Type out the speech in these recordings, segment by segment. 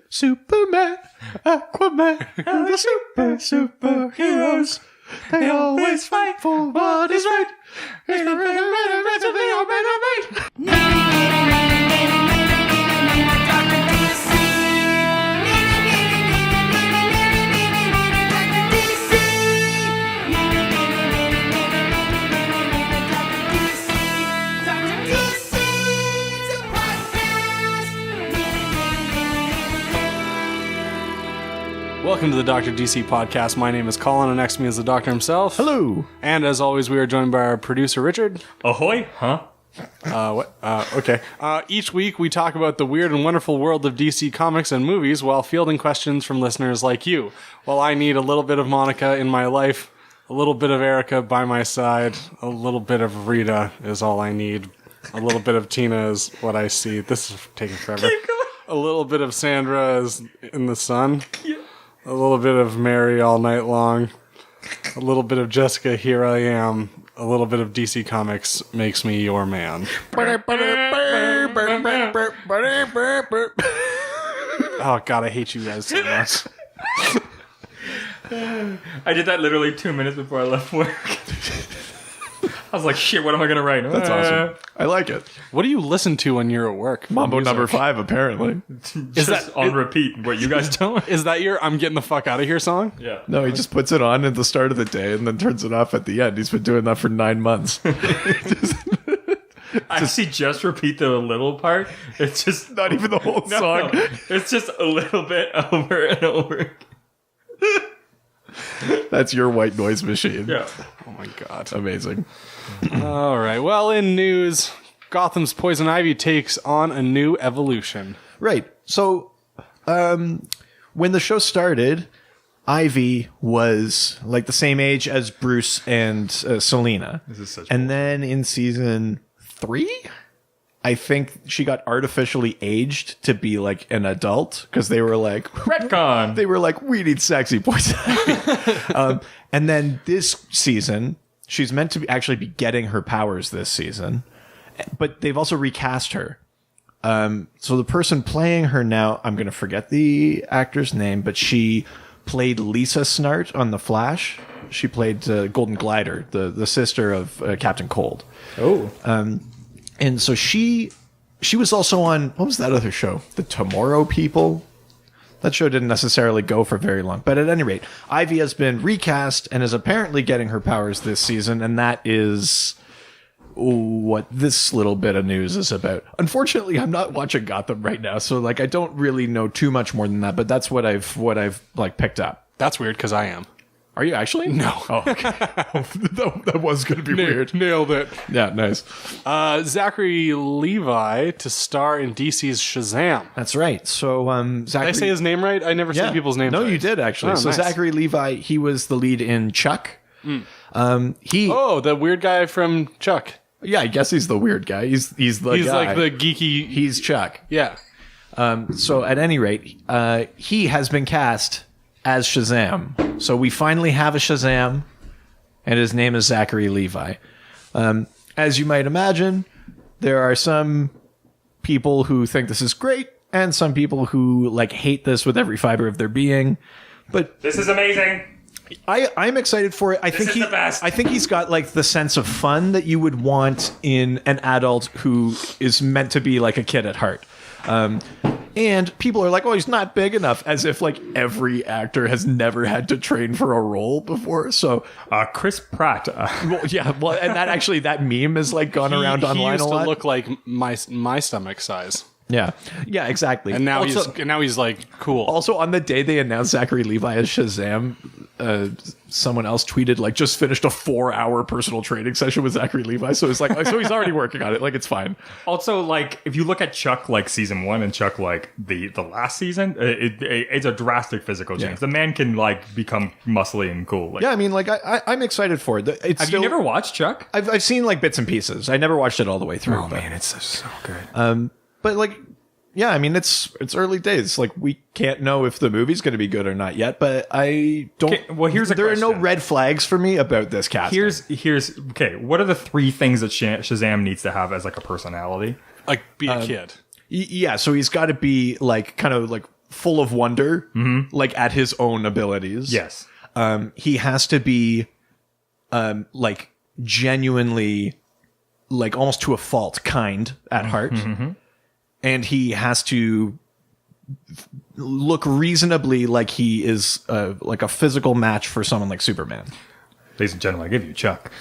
Superman, Aquaman, and the superheroes. They always fight for what is right. They are Welcome to the Dr. DC podcast. My name is Colin, and next to me is the doctor himself. Hello. And as always, we are joined by our producer, Richard. Ahoy, huh? Okay. Each week, we talk about the weird and wonderful world of DC comics and movies while fielding questions from listeners like you. Well, I need a little bit of Monica in my life, a little bit of Erica by my side, a little bit of Rita is all I need. A little bit of Tina is what I see. This is taking forever. A little bit of Sandra is in the sun. Yeah. A little bit of Mary all night long. A little bit of Jessica, here I am. A little bit of DC Comics makes me your man. Oh, God, I hate you guys so much. I did that literally 2 minutes before I left work. I was like, shit, what am I going to write? That's awesome. I like it. What do you listen to when you're at work? Mambo number 5, apparently. Is that on repeat? What, you guys don't? Is that your I'm getting the fuck out of here song? Yeah. No, he just puts it on at the start of the day and then turns it off at the end. He's been doing that for 9 months. I actually just repeat the little part. It's just not even the whole song. No. It's just a little bit over and over. That's your white noise machine. Yeah. Oh my God. Amazing. All right. Well, in news, Gotham's Poison Ivy takes on a new evolution. Right. So, when the show started, Ivy was like the same age as Bruce and Selena. This is such and then in season 3, I think she got artificially aged to be like an adult because they were like retcon. They were like, we need sexy Poison Ivy. And then this season, she's meant to actually be getting her powers this season, but they've also recast her. So the person playing her now, I'm going to forget the actor's name, but she played Lisa Snart on The Flash. She played Golden Glider, the sister of Captain Cold. Oh. And so she was also on, what was that other show? The Tomorrow People? That show didn't necessarily go for very long. But at any rate, Ivy has been recast and is apparently getting her powers this season, and that is what this little bit of news is about. Unfortunately, I'm not watching Gotham right now, so like I don't really know too much more than that, but that's what I've like picked up. That's weird because I am. Are you actually? No. Oh, okay. that was going to be weird. Nailed it. Yeah, nice. Zachary Levi to star in DC's Shazam. That's right. So, Zachary... Did I say his name right? I never say people's names No, right. you did, actually. Oh, so nice. Zachary Levi, he was the lead in Chuck. The weird guy from Chuck. Yeah, I guess he's the weird guy. He's the guy. Like the geeky... He's Chuck. Yeah. So at any rate, he has been cast as Shazam. So we finally have a Shazam, and his name is Zachary Levi. As you might imagine, there are some people who think this is great, and some people who like hate this with every fiber of their being. But This is amazing. I'm excited for it. I think the best. I think he's got like the sense of fun that you would want in an adult who is meant to be like a kid at heart. And people are like, oh, he's not big enough, as if like every actor has never had to train for a role before. So Chris Pratt. and that meme has like gone around online he used a lot. to look like my stomach size. Yeah, exactly. And now he's like cool. Also, on the day they announced Zachary Levi as Shazam, someone else tweeted like, just finished a 4-hour personal training session with Zachary Levi. So it's like, so he's already working on it. Like, it's fine. Also, like, if you look at Chuck, like, season 1 and Chuck, like, the last season, it's a drastic physical change. Yeah. The man can, like, become muscly and cool. Like, Yeah, I mean, like, I'm excited for it. have you never watched Chuck? I've seen, like, bits and pieces. I never watched it all the way through. Oh, but, man, it's so good. But, like, yeah, I mean, it's early days. Like, we can't know if the movie's going to be good or not yet, but I don't... Okay, well, here's a There are no question. red flags for me about this casting. Here's okay. What are the 3 things that Shazam needs to have as like a personality? Like be a kid. Yeah, so he's got to be, like, kind of, like, full of wonder, like at his own abilities. Yes. He has to be like genuinely, like almost to a fault, kind at heart. And he has to look reasonably like he is like a physical match for someone like Superman. Ladies and gentlemen, I give you Chuck.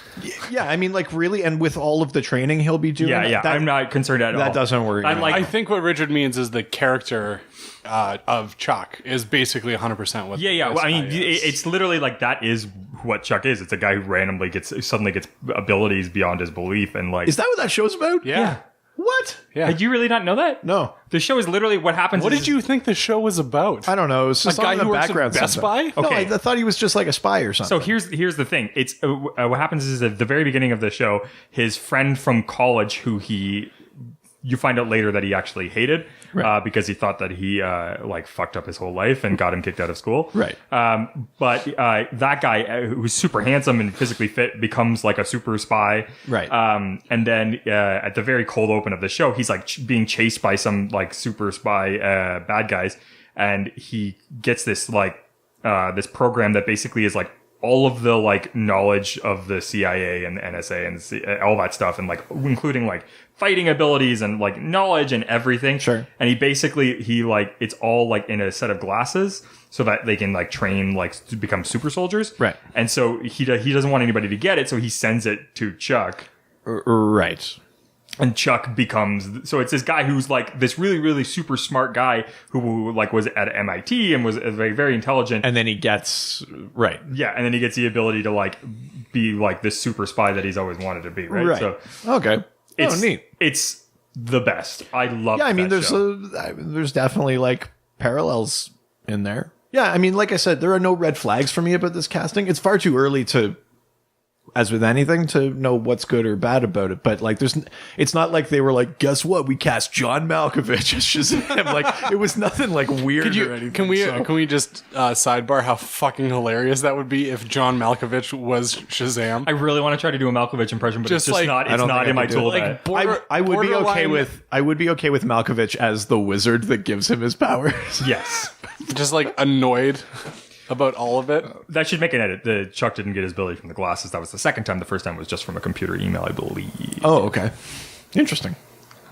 Yeah, I mean, like really, and with all of the training he'll be doing. Yeah. I'm not concerned at all. That doesn't worry. I think what Richard means is the character of Chuck is basically 100% what. Yeah. this Well, I mean, guy is. it's literally like that is what Chuck is. It's a guy who randomly suddenly gets abilities beyond his belief, and like. Is that what that show's about? Yeah. What? Yeah. Did you really not know that? No. The show is literally what happens. What did you think the show was about? I don't know. It's just A guy on in who the works at background. Best something. Buy? No, Okay. I thought he was just like a spy or something. So here's the thing. It's what happens is at the very beginning of the show, his friend from college, who you find out later that he actually hated, because he thought that he like fucked up his whole life and got him kicked out of school. Right. But that guy who's super handsome and physically fit becomes like a super spy. Right. And then at the very cold open of the show, he's like being chased by some like super spy bad guys, and he gets this like this program that basically is like all of the like knowledge of the CIA and the NSA and all that stuff, and like including like fighting abilities and like knowledge and everything. Sure. And he like it's all like in a set of glasses so that they can like train like to become super soldiers. Right. And so he doesn't want anybody to get it, so he sends it to Chuck. Right. And Chuck becomes, so it's this guy who's like this really, really super smart guy who like was at MIT and was very, very intelligent. And then he gets right. Yeah, and then he gets the ability to like be like this super spy that he's always wanted to be, right? Right. So Okay. it's neat. It's the best. I love. Yeah, I mean, that show. there's definitely like parallels in there. Yeah, I mean, like I said, there are no red flags for me about this casting. It's far too early to, as with anything, to know what's good or bad about it. But like, it's not like they were like, guess what? We cast John Malkovich as Shazam. Like, it was nothing like weird or anything. Can we just sidebar how fucking hilarious that would be if John Malkovich was Shazam? I really want to try to do a Malkovich impression, but Just it's just like- not. I It's don't not think in I my can do tool it. bag. Like, I would be okay borderline- with Malkovich as the wizard that gives him his powers. Yes, just like annoyed about all of it. that should make an edit. The Chuck didn't get his ability from the glasses. That was the second time. The first time was just from a computer email, I believe. Oh, okay. Interesting.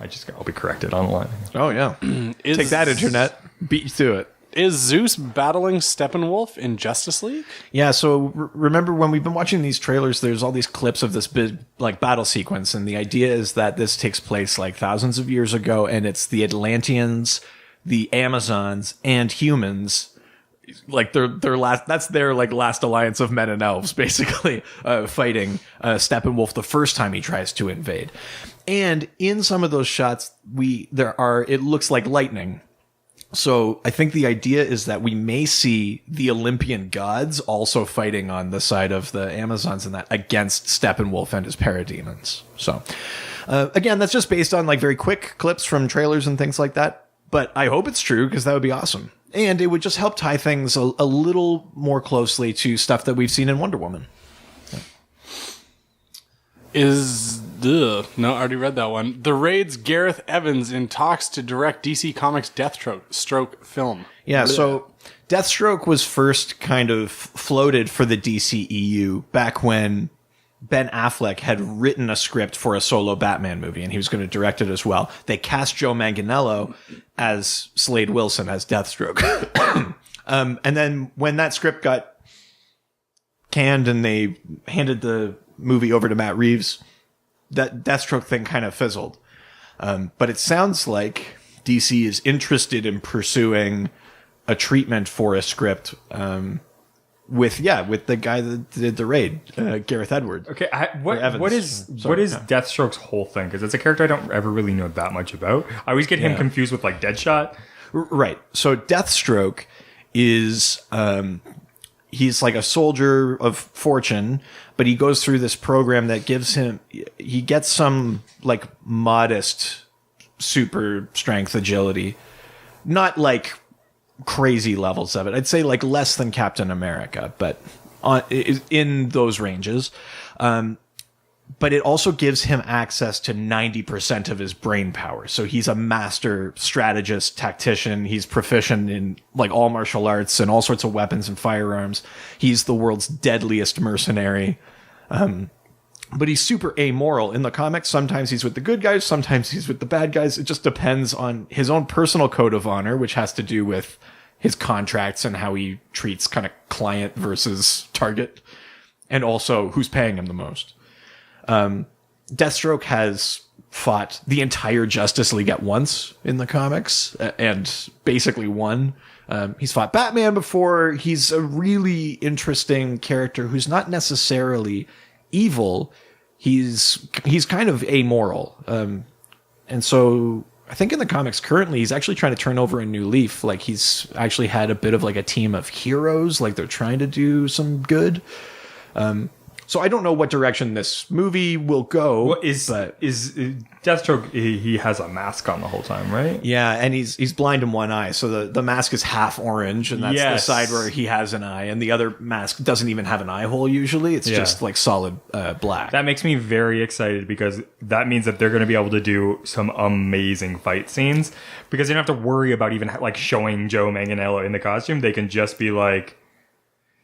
I'll be corrected online. Oh yeah. Take that, internet. Beat you to it. Is Zeus battling Steppenwolf in Justice League? Yeah, so remember when we've been watching these trailers, there's all these clips of this big like battle sequence, and the idea is that this takes place like thousands of years ago, and it's the Atlanteans, the Amazons, and humans. Like their last, that's their like last alliance of men and elves, basically fighting Steppenwolf the first time he tries to invade. And in some of those shots, it looks like lightning. So I think the idea is that we may see the Olympian gods also fighting on the side of the Amazons and that against Steppenwolf and his parademons. So again, that's just based on like very quick clips from trailers and things like that. But I hope it's true because that would be awesome. And it would just help tie things a little more closely to stuff that we've seen in Wonder Woman. No, I already read that one. The Raid's Gareth Evans in talks to direct DC Comics Deathstroke film. Yeah, so Deathstroke was first kind of floated for the DCEU back when Ben Affleck had written a script for a solo Batman movie, and he was going to direct it as well. They cast Joe Manganiello as Slade Wilson as Deathstroke. And then when that script got canned and they handed the movie over to Matt Reeves, that Deathstroke thing kind of fizzled. But it sounds like DC is interested in pursuing a treatment for a script with the guy that did the Raid, Gareth Edwards. Okay, Evans. what is Sorry, Deathstroke's whole thing? Because it's a character I don't ever really know that much about. I always get him confused with like Deadshot. Right. So Deathstroke is he's like a soldier of fortune, but he goes through this program that he gets some like modest super strength agility, not like crazy levels of it. I'd say like less than Captain America, but in those ranges. but it also gives him access to 90% of his brain power. So he's a master strategist, tactician. He's proficient in like all martial arts and all sorts of weapons and firearms. He's the world's deadliest mercenary. But he's super amoral in the comics. Sometimes he's with the good guys. Sometimes he's with the bad guys. It just depends on his own personal code of honor, which has to do with his contracts and how he treats kind of client versus target, and also who's paying him the most. Deathstroke has fought the entire Justice League at once in the comics and basically won. He's fought Batman before. He's a really interesting character who's not necessarily evil. He's kind of amoral. And so I think in the comics currently, he's actually trying to turn over a new leaf. Like he's actually had a bit of like a team of heroes. Like they're trying to do some good. So I don't know what direction this movie will go. What is Deathstroke? He has a mask on the whole time, right? Yeah, and he's blind in one eye, so the mask is half orange, and that's the side where he has an eye, and the other mask doesn't even have an eye hole usually. It's just like solid black. That makes me very excited because that means that they're going to be able to do some amazing fight scenes because they don't have to worry about even like showing Joe Manganiello in the costume. They can just be like,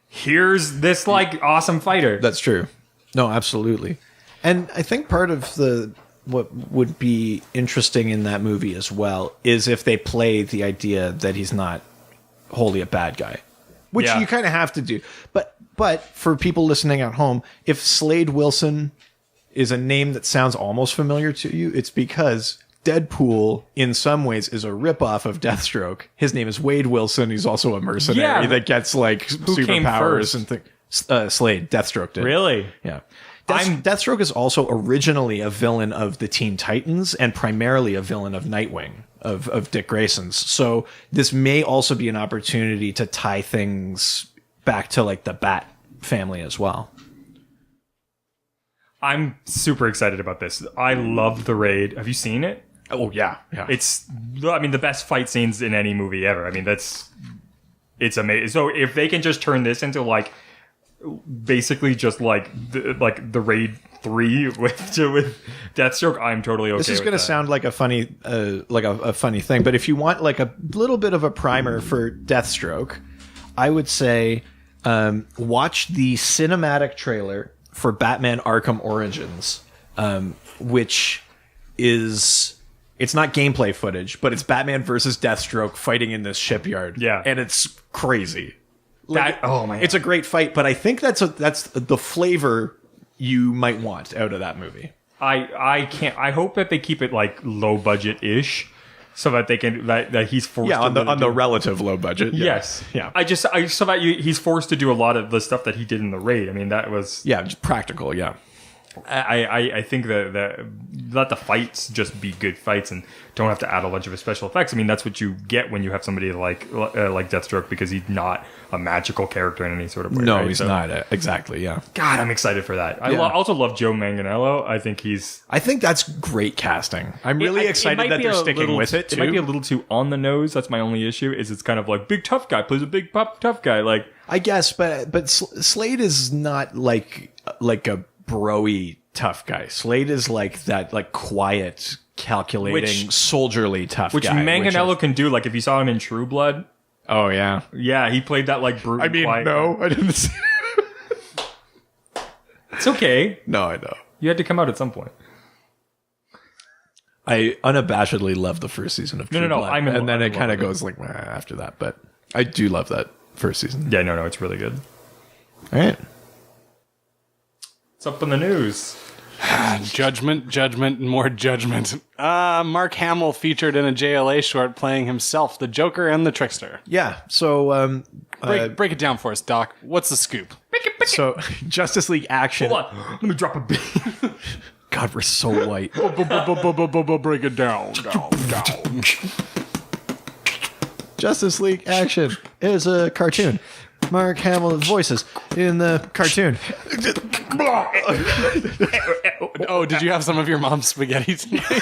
here's this like awesome fighter. That's true. No, absolutely. And I think part of what would be interesting in that movie as well is if they play the idea that he's not wholly a bad guy, which you kind of have to do. But for people listening at home, if Slade Wilson is a name that sounds almost familiar to you, it's because Deadpool, in some ways, is a ripoff of Deathstroke. His name is Wade Wilson. He's also a mercenary that gets like superpowers and things. Slade, Deathstroke did. Really? Yeah. Deathstroke is also originally a villain of the Teen Titans and primarily a villain of Nightwing, of Dick Grayson's. So this may also be an opportunity to tie things back to like the Bat family as well. I'm super excited about this. I love the raid. Have you seen it? Oh, yeah. It's, I mean, the best fight scenes in any movie ever. I mean, it's amazing. So if they can just turn this into like, basically just like the raid 3 with Deathstroke, I'm totally okay with that. This is going to sound like a funny, a funny thing, but if you want like a little bit of a primer for Deathstroke, I would say, watch the cinematic trailer for Batman Arkham Origins, which is... It's not gameplay footage, but it's Batman versus Deathstroke fighting in this shipyard. Yeah. And it's crazy. Like, oh my! It's a great fight, but I think that's the flavor you might want out of that movie. I hope that they keep it like low budget ish, so that they can that he's forced. Yeah, on the relative low budget. Yeah. Yes. Yeah. So that he's forced to do a lot of the stuff that he did in the raid. I mean, that was just practical. Yeah. I think that let the fights just be good fights and don't have to add a bunch of special effects. I mean, that's what you get when you have somebody like Deathstroke, because he's not a magical character in any sort of way. No, right? he's not. Exactly, yeah. God, I'm excited for that. I also love Joe Manganiello. I think that's great casting. I'm really excited that they're sticking with it, too. It might be a little too on the nose. That's my only issue, is it's kind of like big tough guy plays a big tough guy. Like, I guess, but Slade is not like a bro-y tough guy. Slade is like that, like quiet, calculating, soldierly tough guy. Which Manganiello can do. Like if you saw him in True Blood. Oh yeah, yeah, he played that like brutal. I mean, no, I didn't see. It's okay. No, I know. You had to come out at some point. I unabashedly love the first season of True Blood, and then it kind of goes like after that. But I do love that first season. Yeah, no, it's really good. All right. What's up in the news? Judgment, and more judgment. Mark Hamill featured in a JLA short playing himself, the Joker and the Trickster. Yeah, so... break it down for us, Doc. What's the scoop? So, Justice League Action... Hold on, let me drop a beat. God, we're so white. Break it down. Justice League Action is a cartoon. Mark Hamill voices in the cartoon. Oh, did you have some of your mom's spaghetti tonight?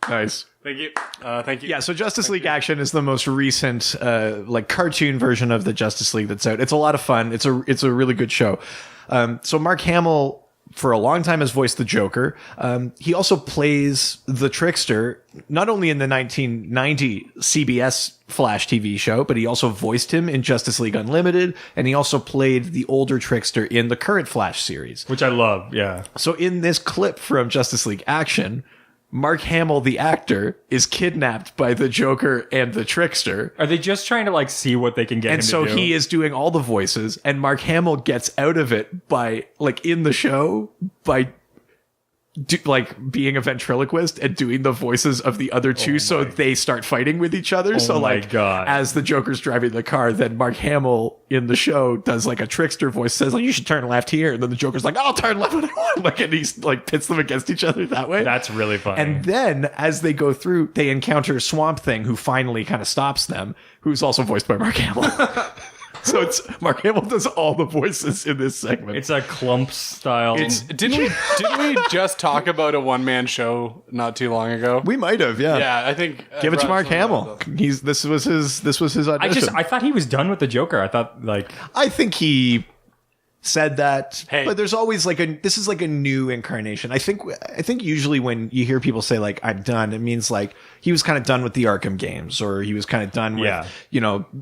Nice. Thank you. Thank you. Yeah, so Justice League Action is the most recent like cartoon version of the Justice League that's out. It's a lot of fun. It's a really good show. So Mark Hamill for a long time has voiced the Joker. He also plays the Trickster, not only in the 1990 CBS Flash TV show, but he also voiced him in Justice League Unlimited, and he also played the older Trickster in the current Flash series. Which I love, yeah. So in this clip from Justice League Action, Mark Hamill, the actor, is kidnapped by the Joker and the Trickster. Are they just trying to like see what they can get him And so to do? he is doing all the voices, and Mark Hamill gets out of it by, like, in the show, by like being a ventriloquist and doing the voices of the other two, so they start fighting with each other. So like, as the Joker's driving the car, then Mark Hamill in the show does like a trickster voice, says like, you should turn left here, and then the Joker's like, I'll turn left when I want, like, and he's like pits them against each other that way. That's really funny. And then as they go through, they encounter Swamp Thing, who finally kind of stops them, who's also voiced by Mark Hamill. So it's Mark Hamill does all the voices in this segment. It's a Clump style. Didn't we just talk about a one-man show not too long ago? We might have, yeah. Yeah, I think Give it to Mark Hamill. This was his audition. I thought he was done with the Joker. I thought like I think he said that, Hey. but there's always like this is like a new incarnation. I think usually when you hear people say like I'm done, it means like he was kind of done with the Arkham games, or he was kind of done with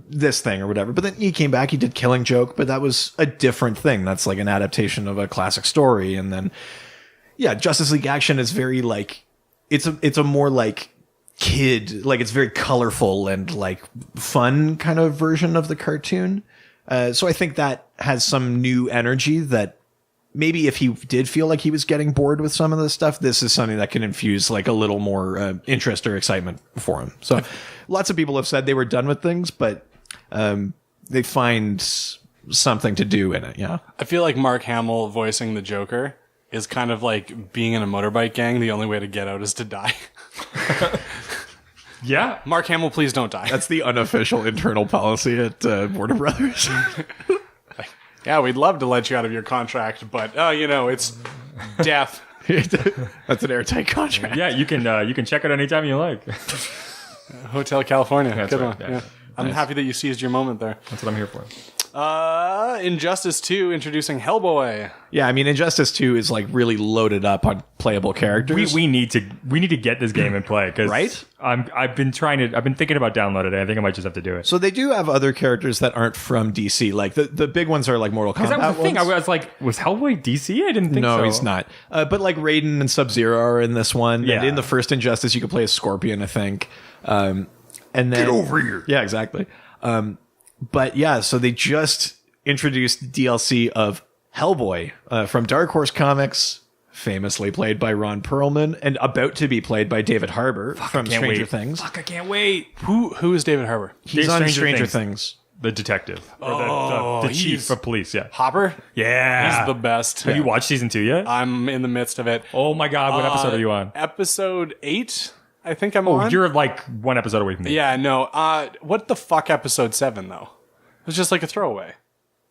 this thing or whatever. But then he came back, he did Killing Joke, but that was a different thing. That's like an adaptation of a classic story. And then Justice League Action is very like it's a more like kid, like it's very colorful and like fun kind of version of the cartoon. So I think that has some new energy that maybe if he did feel like he was getting bored with some of the stuff, this is something that can infuse like a little more interest or excitement for him. So lots of people have said they were done with things, but they find something to do in it. Yeah. I feel like Mark Hamill voicing the Joker is kind of like being in a motorbike gang. The only way to get out is to die. yeah. Mark Hamill, please don't die. That's the unofficial internal policy at Warner Brothers. Yeah, we'd love to let you out of your contract, but it's death. That's an airtight contract. Yeah, you can check it anytime you like. Hotel California. That's Good right. one. Yeah. Yeah. I'm happy that you seized your moment there. That's what I'm here for. Injustice 2 introducing Hellboy. Yeah, I mean, Injustice 2 is like really loaded up on playable characters. We need to get this game in play because Right? I've been thinking about downloading it. I think I might just have to do it. So they do have other characters that aren't from DC. Like the big ones are like Mortal Kombat. Because that was the thing. I ones. was like, was Hellboy DC? I didn't think so. No, he's not. But like Raiden and Sub-Zero are in this one. Yeah. And in the first Injustice, you could play as Scorpion, I think. And then get over here. Yeah, exactly. But yeah, so they just introduced DLC of Hellboy from Dark Horse Comics, famously played by Ron Perlman, and about to be played by David Harbour from can't Stranger wait. Things. Fuck, I can't wait. Who is David Harbour? He's on Stranger Things. The detective. Or the chief he's- of police, yeah. Hopper? Yeah. He's the best. Have you watched season 2 yet? I'm in the midst of it. Oh my god, what episode are you on? Episode 8, I think I'm Oh, on. you're like one episode away from me. Yeah, no. What the fuck episode 7, though? It was just like a throwaway.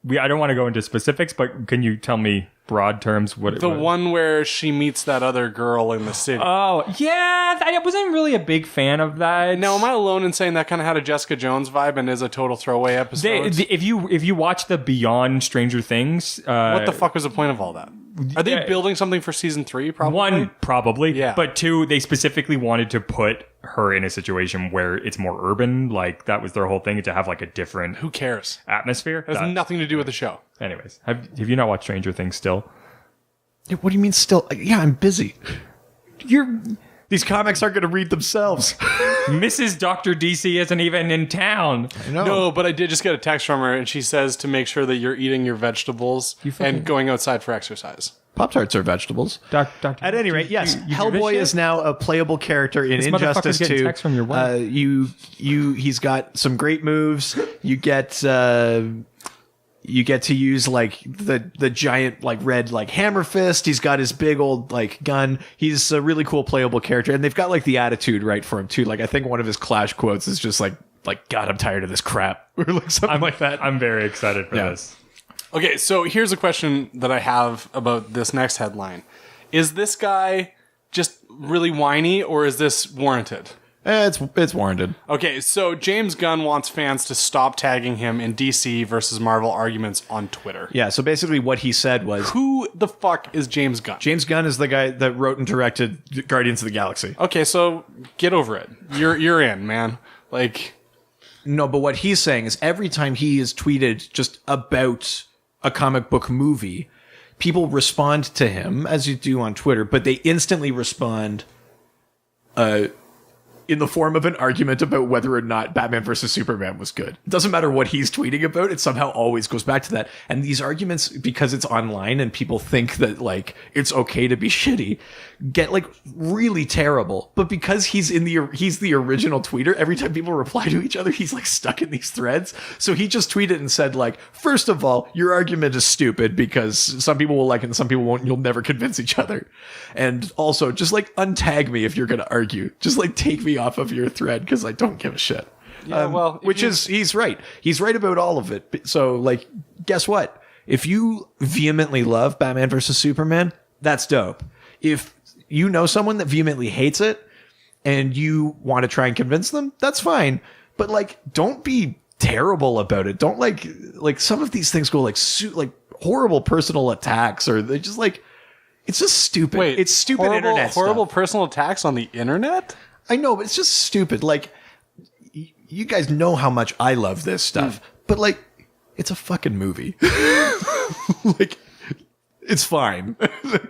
I don't want to go into specifics, but can you tell me broad terms what The one where she meets that other girl in the city. Oh, yeah. I wasn't really a big fan of that. Now, am I alone in saying that kind of had a Jessica Jones vibe and is a total throwaway episode? If you watch the Beyond Stranger Things, What the fuck was the point of all that? Are they building something for season 3, probably? One, probably. Yeah. But two, they specifically wanted to put her in a situation where it's more urban. Like, that was their whole thing, to have like a different Who cares? atmosphere. It has nothing to do with the show. Anyways, have you not watched Stranger Things still? Yeah, what do you mean still? Yeah, I'm busy. These comics aren't going to read themselves. Mrs. Dr. DC isn't even in town. No, but I did just get a text from her, and she says to make sure that you're eating your vegetables and going outside for exercise. Pop-Tarts are vegetables. Doctor, At any rate, yes, you do this Hellboy shit? is now a playable character in This Injustice motherfucker's getting 2. texts from your wife. He's got some great moves. You get to use like the giant like red like hammer fist. He's got his big old like gun. He's a really cool playable character, and they've got like the attitude right for him too. Like I think one of his Clash quotes is just like God, I'm tired of this crap, or like something like that. I'm very excited for this. Okay, so here's a question that I have about this next headline. Is this guy just really whiny, or is this warranted? It's warranted. Okay, so James Gunn wants fans to stop tagging him in DC versus Marvel arguments on Twitter. Yeah, so basically what he said was... Who the fuck is James Gunn? James Gunn is the guy that wrote and directed Guardians of the Galaxy. Okay, so get over it. You're in, man. Like... No, but what he's saying is every time he is tweeted just about a comic book movie, people respond to him, as you do on Twitter, but they instantly respond... in the form of an argument about whether or not Batman versus Superman was good. It doesn't matter what he's tweeting about, it somehow always goes back to that. And these arguments, because it's online and people think that, like, it's okay to be shitty, get, like, really terrible. But because he's the original tweeter, every time people reply to each other, he's, like, stuck in these threads. So he just tweeted and said, like, first of all, your argument is stupid because some people will like it and some people won't. You'll never convince each other. And also, just, like, untag me if you're going to argue. Just, like, take me off of your thread because I don't give a shit. Yeah, well, he's right. He's right about all of it. So, like, guess what? If you vehemently love Batman versus Superman, that's dope. If you know someone that vehemently hates it and you want to try and convince them, that's fine. But, like, don't be terrible about it. Don't like some of these things go like horrible personal attacks, or they just like, it's just stupid. Wait, it's stupid internet stuff. Horrible personal attacks on the internet? I know, but it's just stupid. Like, you guys know how much I love this stuff, but like, it's a fucking movie. Like, it's fine.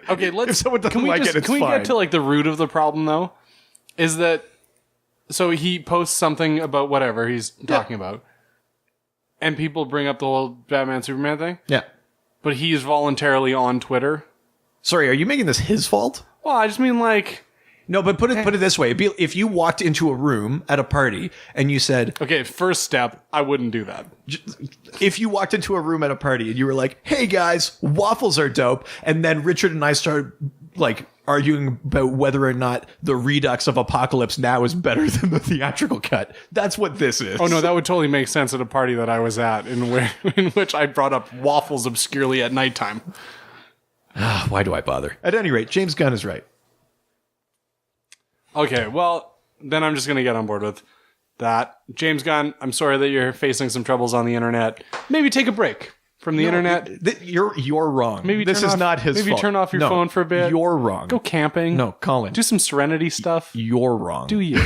Okay, if someone doesn't can we like just, it, it's can we fine. get to like the root of the problem though? Is that so he posts something about whatever he's talking about, and people bring up the whole Batman Superman thing? Yeah. But he's voluntarily on Twitter. Sorry, are you making this his fault? Well, I just mean like... No, but put it this way. If you walked into a room at a party and you said... Okay, first step, I wouldn't do that. If you walked into a room at a party and you were like, hey guys, waffles are dope, and then Richard and I started like arguing about whether or not the Redux of Apocalypse Now is better than the theatrical cut. That's what this is. Oh no, that would totally make sense at a party that I was at in which I brought up waffles obscurely at nighttime. Why do I bother? At any rate, James Gunn is right. Okay, well, then I'm just going to get on board with that. James Gunn, I'm sorry that you're facing some troubles on the internet. Maybe take a break from the internet. You're wrong. Maybe this is not his fault. Maybe turn off your phone for a bit. You're wrong. Go camping. No, Colin. Do some Serenity stuff. You're wrong. Do you?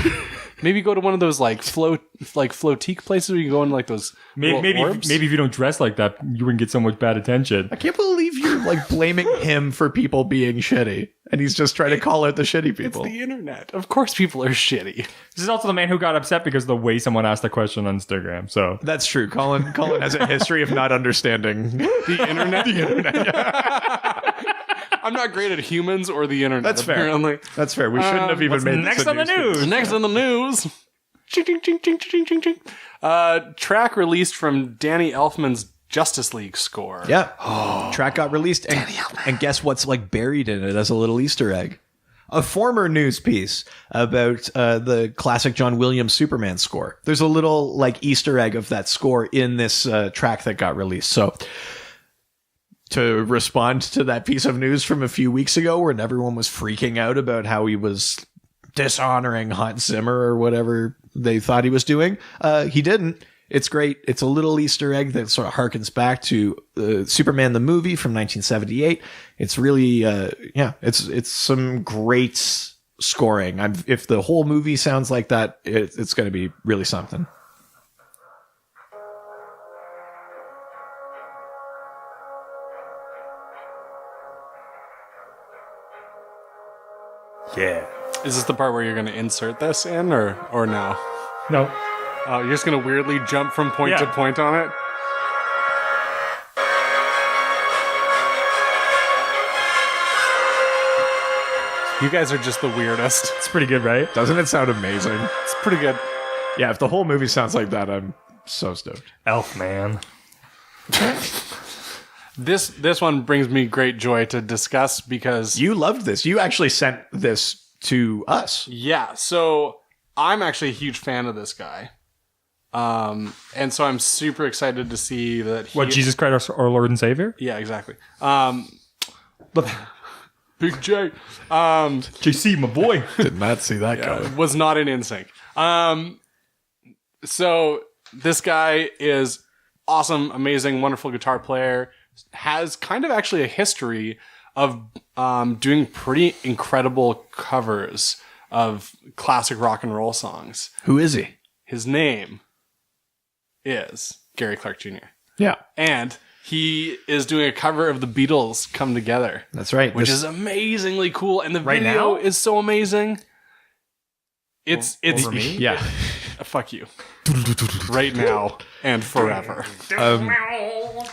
Maybe go to one of those like flotique places where you go in like those maybe orbs. Maybe if you don't dress like that, you wouldn't get so much bad attention. I can't believe you're like blaming him for people being shitty, and he's just trying to call out the shitty people. It's the internet. Of course, people are shitty. This is also the man who got upset because of the way someone asked the question on Instagram. So that's true. Colin has a history of not understanding the internet. The internet. Yeah. I'm not great at humans or the internet. That's apparently. Fair. That's fair. We shouldn't have even made next on the news. Next on the news. Ching, ching, ching, ching, ching, ching, ching. Track released from Danny Elfman's Justice League score. Yeah. Track got released, and guess what's like buried in it as a little Easter egg? A former news piece about the classic John Williams Superman score. There's a little like Easter egg of that score in this track that got released. So to respond to that piece of news from a few weeks ago when everyone was freaking out about how he was dishonoring Hans Zimmer or whatever they thought he was doing, he didn't. It's great. It's a little Easter egg that sort of harkens back to Superman the movie from 1978. It's really, it's some great scoring. If the whole movie sounds like that, it's going to be really something. Yeah. Is this the part where you're going to insert this in, or no? No. Oh, you're just going to weirdly jump from point to point on it? You guys are just the weirdest. It's pretty good, right? Doesn't it sound amazing? It's pretty good. Yeah, if the whole movie sounds like that, I'm so stoked. Elf man. This one brings me great joy to discuss because... You loved this. You actually sent this to us. Yeah, so I'm actually a huge fan of this guy. And so I'm super excited to see that Jesus Christ, our Lord and Savior? Yeah, exactly. Big J. JC, my boy. Did not see that coming. Was not in NSYNC. So this guy is awesome, amazing, wonderful guitar player. Has kind of actually a history of doing pretty incredible covers of classic rock and roll songs. Who is he? His name is Gary Clark Jr. Yeah. And he is doing a cover of the Beatles' Come Together. That's right. Which is amazingly cool. And the Right video now? is so amazing. It's Over me? Yeah. fuck you. Right now and forever.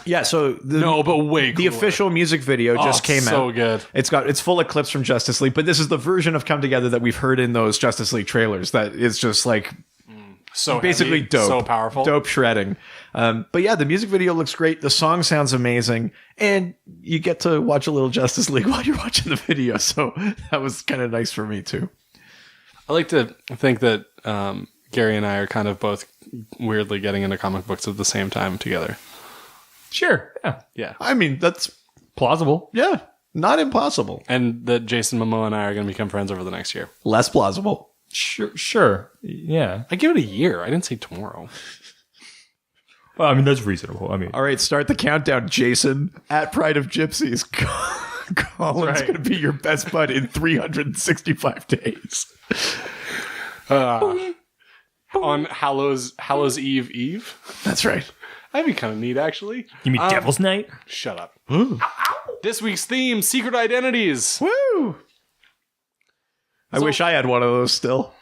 Yeah, so But way the cooler. official music video just came out. So good. It's full of clips from Justice League, but this is the version of Come Together that we've heard in those Justice League trailers. That is just like So basically heavy, dope, so powerful. dope shredding. But yeah, the music video looks great. The song sounds amazing, and you get to watch a little Justice League while you're watching the video. So that was kind of nice for me too. I like to think that Gary and I are kind of both weirdly getting into comic books at the same time together. Sure. Yeah. Yeah. I mean, that's Plausible. not impossible. And that Jason Momoa and I are going to become friends over the next year. Less plausible. Sure. Yeah. I give it a year. I didn't say tomorrow. Well, I mean, that's reasonable. I mean, All right, start the countdown, Jason. At Pride of Gypsies, Colin's right. going to be your best bud in 365 days. On Hallows Eve. That's right. That'd be kind of neat, actually. you mean Devil's Night? Shut up. This week's theme, Secret Identities. Woo! I wish I had one of those still.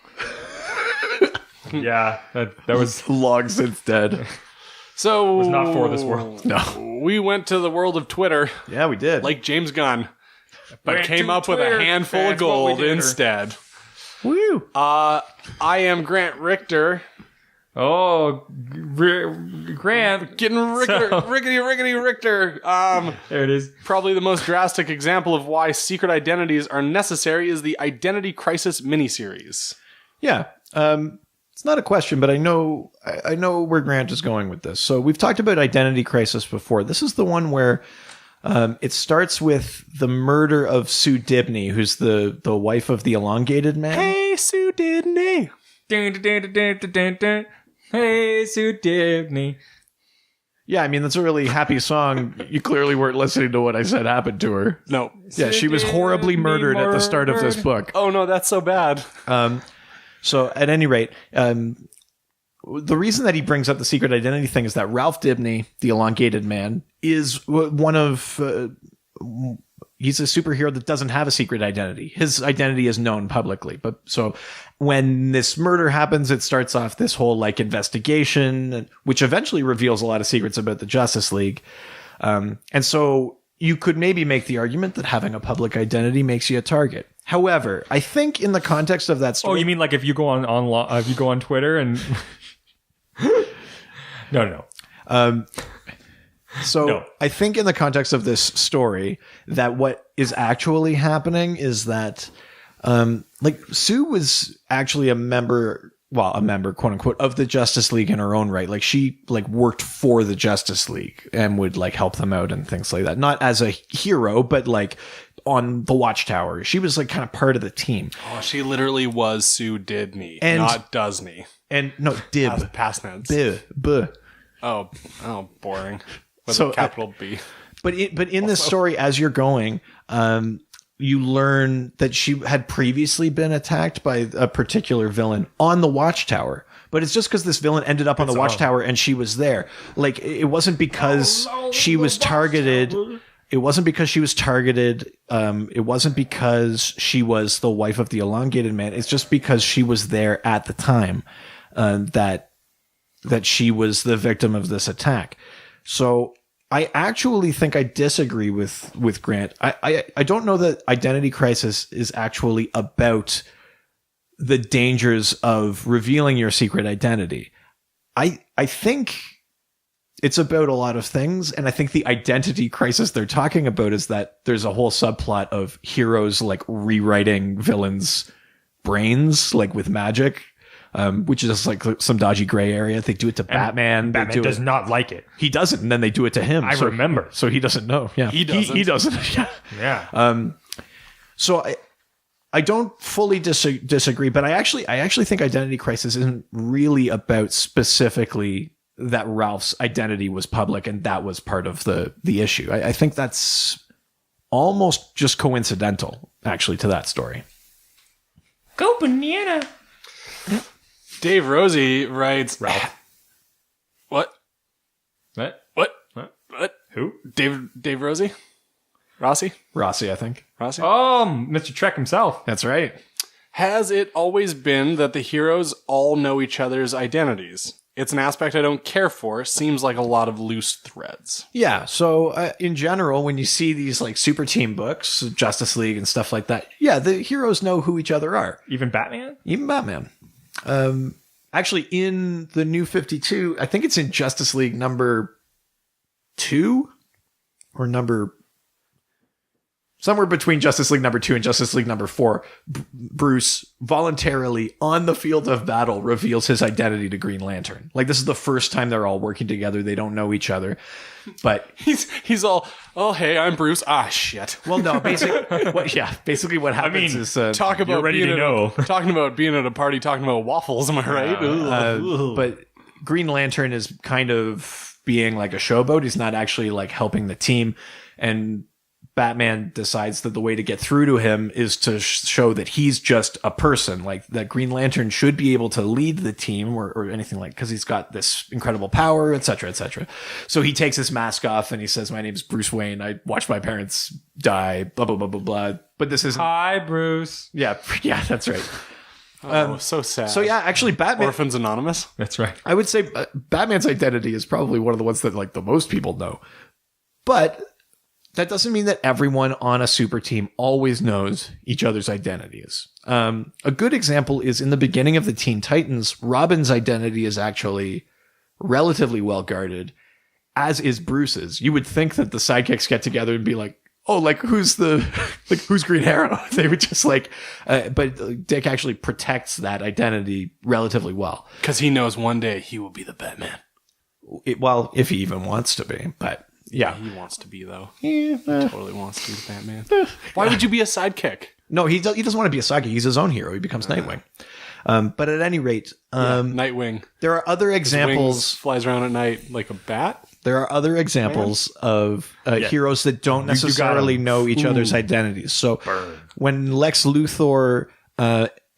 Yeah. That was Long since dead. So was not for this world. No. we went to the world of Twitter, Yeah, we did. like James Gunn, but Went came to up with a Twitter. handful of That's what we gold did. instead. woo. I am Grant Richter. oh, Grant. Getting rickety Richter. There it is. Probably the most drastic example of why secret identities are necessary is the Identity Crisis miniseries. Yeah. It's not a question, but I know where Grant is going with this. So we've talked about Identity Crisis before. This is the one where it starts with the murder of Sue Dibney, who's the wife of the elongated man. Hey, Sue Dibney. Dun, dun, dun, dun, dun, dun, dun. Hey, Sue Dibney. Yeah, I mean, that's a really happy song. You clearly weren't listening to what I said happened to her. No. Yeah, she was horribly murdered at the start of this book. Oh, no, that's so bad. So at any rate, the reason that he brings up the secret identity thing is that Ralph Dibney, the elongated man, is one of... he's a superhero that doesn't have a secret identity. His identity is known publicly. But so when this murder happens, it starts off this whole like investigation, which eventually reveals a lot of secrets about the Justice League. And so you could maybe make the argument that having a public identity makes you a target. However, I think in the context of that story... Oh, you mean like if you go on Twitter and... No. So No. I think in the context of this story, that what is actually happening is that, like Sue was actually a member, quote unquote, of the Justice League in her own right. Like she like worked for the Justice League and would like help them out and things like that. Not as a hero, but like on the Watchtower. She was like kind of part of the team. Oh, she literally was Sue Dibney, And- not Doesney. And no, Dib. Past tense. Buh. Oh, boring. With So, a capital B. But in this story, as you're going, you learn that she had previously been attacked by a particular villain on the Watchtower. But it's just because this villain ended up on the Watchtower and she was there. Like, it wasn't because she was targeted. It wasn't because she was targeted. It wasn't because she was the wife of the elongated man. It's just because she was there at the time that she was the victim of this attack. So I actually think I disagree with Grant. I don't know that Identity Crisis is actually about the dangers of revealing your secret identity. I think it's about a lot of things, and I think the identity crisis they're talking about is that there's a whole subplot of heroes like rewriting villains' brains, like with magic. Which is just like some dodgy gray area. They do it to Batman. Batman does not like it. He doesn't, and then they do it to him. I remember. So he doesn't know. Yeah, He doesn't. He doesn't. Yeah. Yeah. So I don't fully disagree, but I actually think Identity Crisis isn't really about specifically that Ralph's identity was public and that was part of the issue. I think that's almost just coincidental, actually, to that story. Go banana. Dave Rosie writes, Ralph. What? Who? Dave Rosie? Rossi, I think. Rossi? Oh, Mr. Trek himself. That's right. Has it always been that the heroes all know each other's identities? It's an aspect I don't care for. Seems like a lot of loose threads. Yeah. So in general, when you see these like super team books, Justice League and stuff like that, yeah, the heroes know who each other are. Even Batman? Even Batman. Actually, in the New 52, I think it's in Justice League number 2 or somewhere between Justice League number 2 and Justice League number 4, Bruce voluntarily on the field of battle reveals his identity to Green Lantern. Like, this is the first time they're all working together. They don't know each other, but he's all, oh, hey, I'm Bruce. Ah, shit. well, no, basically what happens is Talk about you're ready to know. Talking about being at a party, talking about waffles. Am I right? but Green Lantern is kind of being like a showboat. He's not actually like helping the team, and Batman decides that the way to get through to him is to show that he's just a person, like that Green Lantern should be able to lead the team or anything like, because he's got this incredible power, etc., etc. So he takes his mask off and he says, "My name's Bruce Wayne. I watched my parents die, blah, blah, blah, blah, blah." But this isn't... Hi, Bruce. Yeah, that's right. So sad. So yeah, actually Batman... Orphans Anonymous? That's right. I would say Batman's identity is probably one of the ones that like the most people know. But that doesn't mean that everyone on a super team always knows each other's identities. A good example is in the beginning of the Teen Titans, Robin's identity is actually relatively well guarded, as is Bruce's. You would think that the sidekicks get together and be like, "Oh, like who's Green Arrow?" They would just like, but Dick actually protects that identity relatively well. Because he knows one day he will be the Batman. Well, if he even wants to be, but yeah. He wants to be, though. Yeah, He totally wants to be the Batman. Why would you be a sidekick? No, he doesn't want to be a sidekick. He's his own hero. He becomes Nightwing. But at any rate, Nightwing. there are other Wings examples. flies around at night like a bat. There are other examples of heroes that don't necessarily know each other's identities. So when Lex Luthor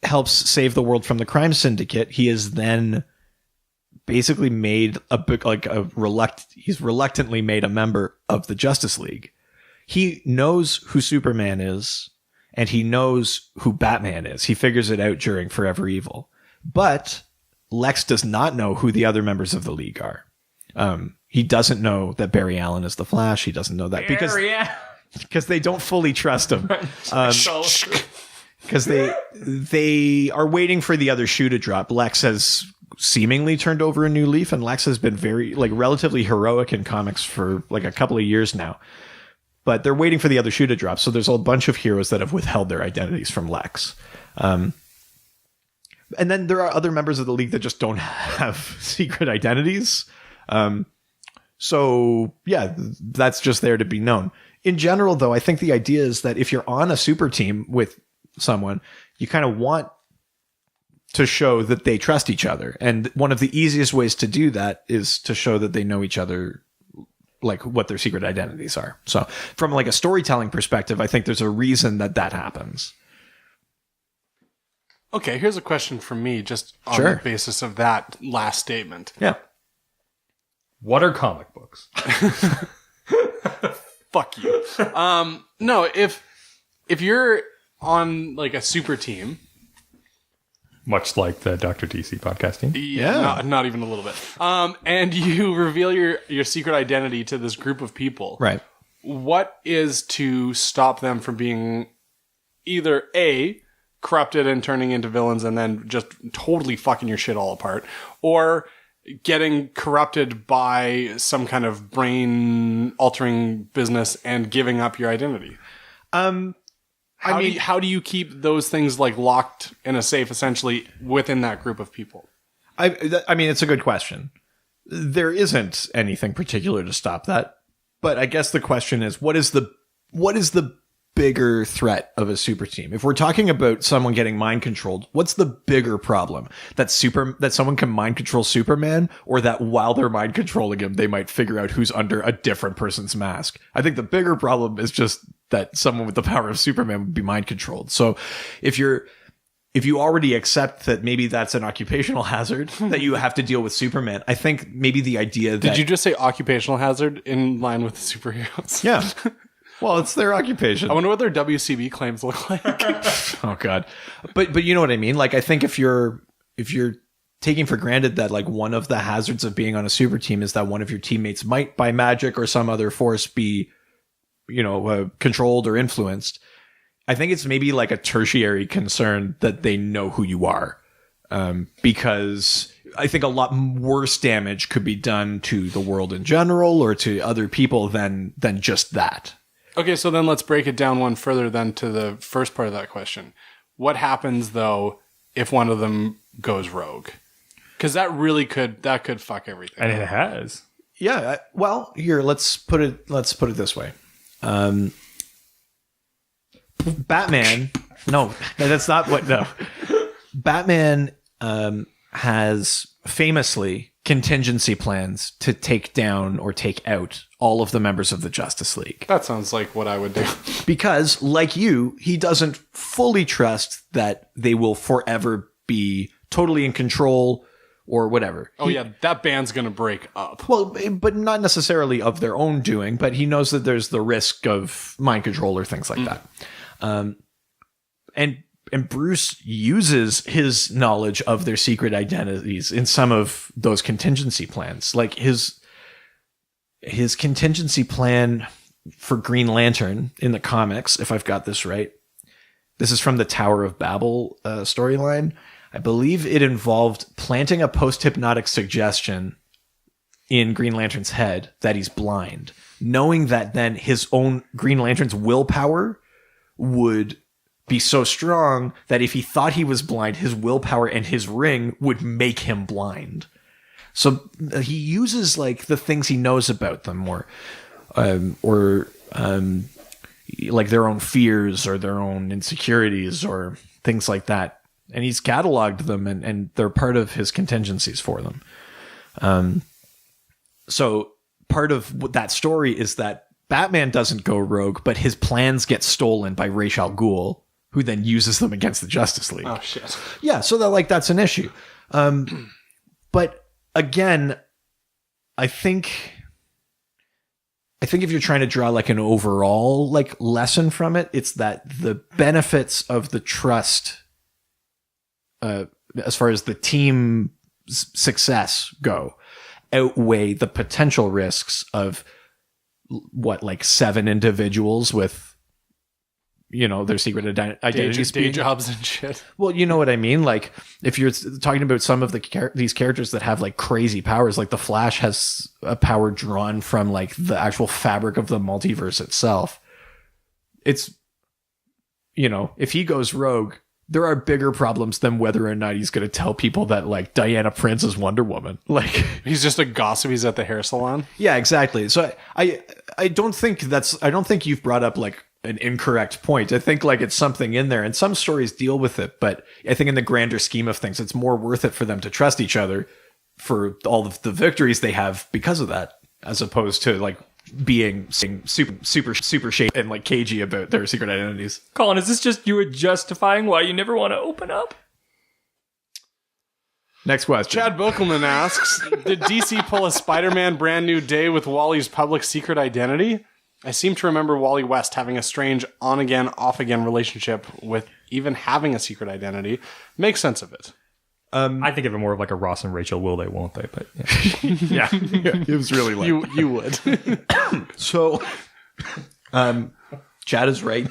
helps save the world from the crime syndicate, he is then basically made he's reluctantly made a member of the Justice League. He knows who Superman is, and he knows who Batman is. He figures it out during Forever Evil. But Lex does not know who the other members of the League are. He doesn't know that Barry Allen is the Flash. He doesn't know that because they don't fully trust him. Because they are waiting for the other shoe to drop. Lex has seemingly turned over a new leaf, and Lex has been very relatively heroic in comics for like a couple of years now. But they're waiting for the other shoe to drop. So there's a bunch of heroes that have withheld their identities from Lex. And then there are other members of the League that just don't have secret identities. So yeah, that's just there to be known. In general, though, I think the idea is that if you're on a super team with someone, you kind of want to show that they trust each other. And one of the easiest ways to do that is to show that they know each other, like what their secret identities are. So from like a storytelling perspective, I think there's a reason that happens. Okay, here's a question from me just on the basis of that last statement. Yeah. What are comic books? Fuck you. No, if you're on like a super team, much like the Dr. DC podcast team. Yeah. Not even a little bit. And you reveal your secret identity to this group of people. Right. What is to stop them from being either A, corrupted and turning into villains and then just totally fucking your shit all apart, or getting corrupted by some kind of brain altering business and giving up your identity? How do you keep those things like locked in a safe, essentially, within that group of people? I mean, it's a good question. There isn't anything particular to stop that, but I guess the question is, what is the bigger threat of a super team? If we're talking about someone getting mind controlled, what's the bigger problem? That someone can mind control Superman, or that while they're mind controlling him, they might figure out who's under a different person's mask? I think the bigger problem is just that someone with the power of Superman would be mind controlled. So if you already accept that maybe that's an occupational hazard that you have to deal with Superman, I think maybe the idea that... Did you just say occupational hazard in line with the superheroes? Yeah. Well, it's their occupation. I wonder what their WCB claims look like. Oh God. But you know what I mean? Like, I think if you're taking for granted that like one of the hazards of being on a super team is that one of your teammates might by magic or some other force be, controlled or influenced, I think it's maybe like a tertiary concern that they know who you are. Because I think a lot worse damage could be done to the world in general or to other people than just that. Okay, so then let's break it down one further then to the first part of that question. What happens though if one of them goes rogue? Because that could fuck everything. And it has. Yeah. Well, here, let's put it this way. Batman. No, that's not what. No, Batman has famously contingency plans to take down or take out all of the members of the Justice League. That sounds like what I would do. Because, like you, he doesn't fully trust that they will forever be totally in control or whatever. Oh, yeah, that band's going to break up. Well, but not necessarily of their own doing, but he knows that there's the risk of mind control or things like that. And Bruce uses his knowledge of their secret identities in some of those contingency plans. Like his contingency plan for Green Lantern in the comics, if I've got this right. This is from the Tower of Babel storyline. I believe it involved planting a post-hypnotic suggestion in Green Lantern's head that he's blind, knowing that then his own Green Lantern's willpower would be so strong that if he thought he was blind, his willpower and his ring would make him blind. So he uses like the things he knows about them, or like their own fears or their own insecurities or things like that. And he's cataloged them, and they're part of his contingencies for them. So part of that story is that Batman doesn't go rogue, but his plans get stolen by Ra's al Ghul, who then uses them against the Justice League. Oh, shit. Yeah, so that's an issue. But again, I think if you're trying to draw like an overall like lesson from it, it's that the benefits of the trust, as far as the team success go, outweigh the potential risks of like 7 individuals with, their secret identities, day jobs and shit. Well, you know what I mean? Like, if you're talking about some of these characters that have like crazy powers, like the Flash has a power drawn from like the actual fabric of the multiverse itself. It's, if he goes rogue, there are bigger problems than whether or not he's going to tell people that like Diana Prince is Wonder Woman. Like, he's just a gossip. He's at the hair salon. Yeah, exactly. So I don't think you've brought up like an incorrect point. I think like it's something in there, and some stories deal with it, but I think in the grander scheme of things, it's more worth it for them to trust each other for all of the victories they have because of that, as opposed to like being super shady and like cagey about their secret identities. Colin, is this just you justifying why you never want to open up? Next question. Chad Bokelman asks, did DC pull a Spider-Man Brand New Day with Wally's public secret identity? I seem to remember Wally West having a strange on-again, off-again relationship with even having a secret identity. Makes sense of it. I think of it more of like a Ross and Rachel will they, won't they? But yeah. Yeah, it was really like you would. So, Chad is right.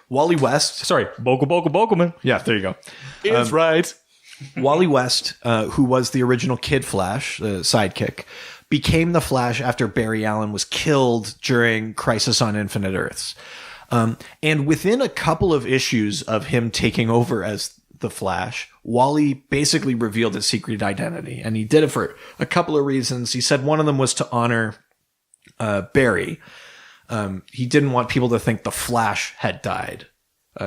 Wally West. Sorry, Bokelman. Yeah, there you go. It's right. Wally West, who was the original Kid Flash, the sidekick, became the Flash after Barry Allen was killed during Crisis on Infinite Earths. And within a couple of issues of him taking over as the Flash, Wally basically revealed his secret identity. And he did it for a couple of reasons. He said one of them was to honor Barry. he didn't want people to think the Flash had died.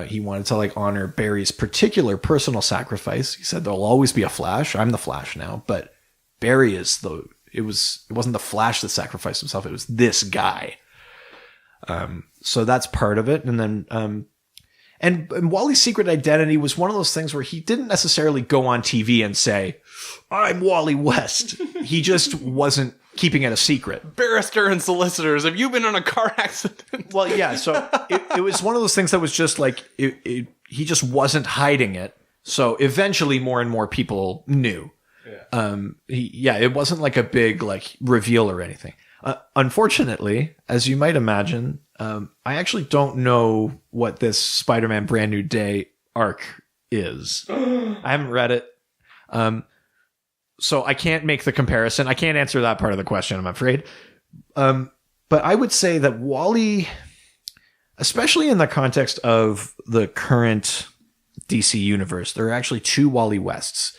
He wanted to like honor Barry's particular personal sacrifice. He said there'll always be a Flash. I'm the Flash now, but Barry is it wasn't the Flash that sacrificed himself. It was this guy. So that's part of it. And then, and Wally's secret identity was one of those things where he didn't necessarily go on TV and say, I'm Wally West. He just wasn't keeping it a secret. Barrister and solicitors, have you been in a car accident? Well, yeah. So it was one of those things that was just like, he just wasn't hiding it. So eventually more and more people knew. Yeah. It wasn't like a big like reveal or anything. Unfortunately, as you might imagine, I actually don't know what this Spider-Man Brand New Day arc is. I haven't read it. So I can't make the comparison. I can't answer that part of the question, I'm afraid. But I would say that Wally, especially in the context of the current DC universe, there are actually two Wally Wests.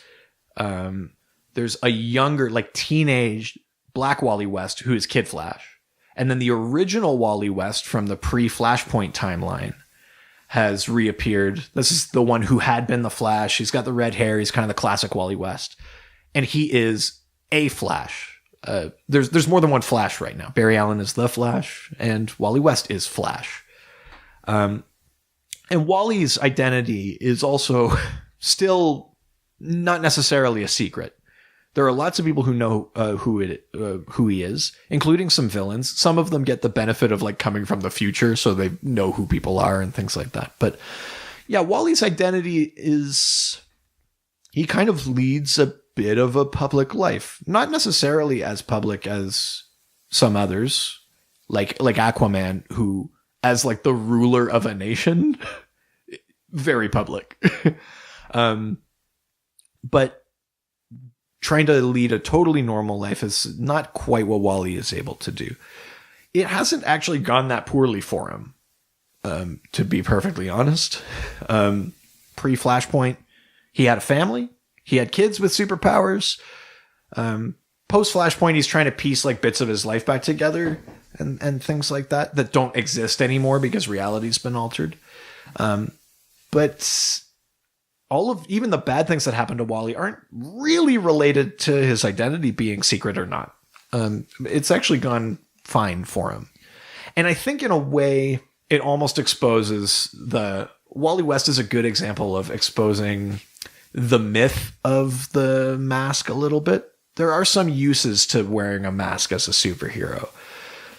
There's a younger, like teenage Black Wally West, who is Kid Flash. And then the original Wally West from the pre-Flashpoint timeline has reappeared. This is the one who had been the Flash. He's got the red hair. He's kind of the classic Wally West. And he is a Flash. There's more than one Flash right now. Barry Allen is the Flash, and Wally West is Flash. And Wally's identity is also still not necessarily a secret. There are lots of people who know who he is, including some villains. Some of them get the benefit of like coming from the future, so they know who people are and things like that. But yeah, Wally's identity is he kind of leads a bit of a public life, not necessarily as public as some others, like Aquaman, who as like the ruler of a nation, very public. But trying to lead a totally normal life is not quite what Wally is able to do. It hasn't actually gone that poorly for him, to be perfectly honest. Pre-Flashpoint, he had a family. He had kids with superpowers. Post-Flashpoint, he's trying to piece like bits of his life back together and things like that don't exist anymore because reality's been altered. But even the bad things that happened to Wally aren't really related to his identity being secret or not. It's actually gone fine for him. And I think in a way, it almost exposes Wally West is a good example of exposing the myth of the mask a little bit. There are some uses to wearing a mask as a superhero,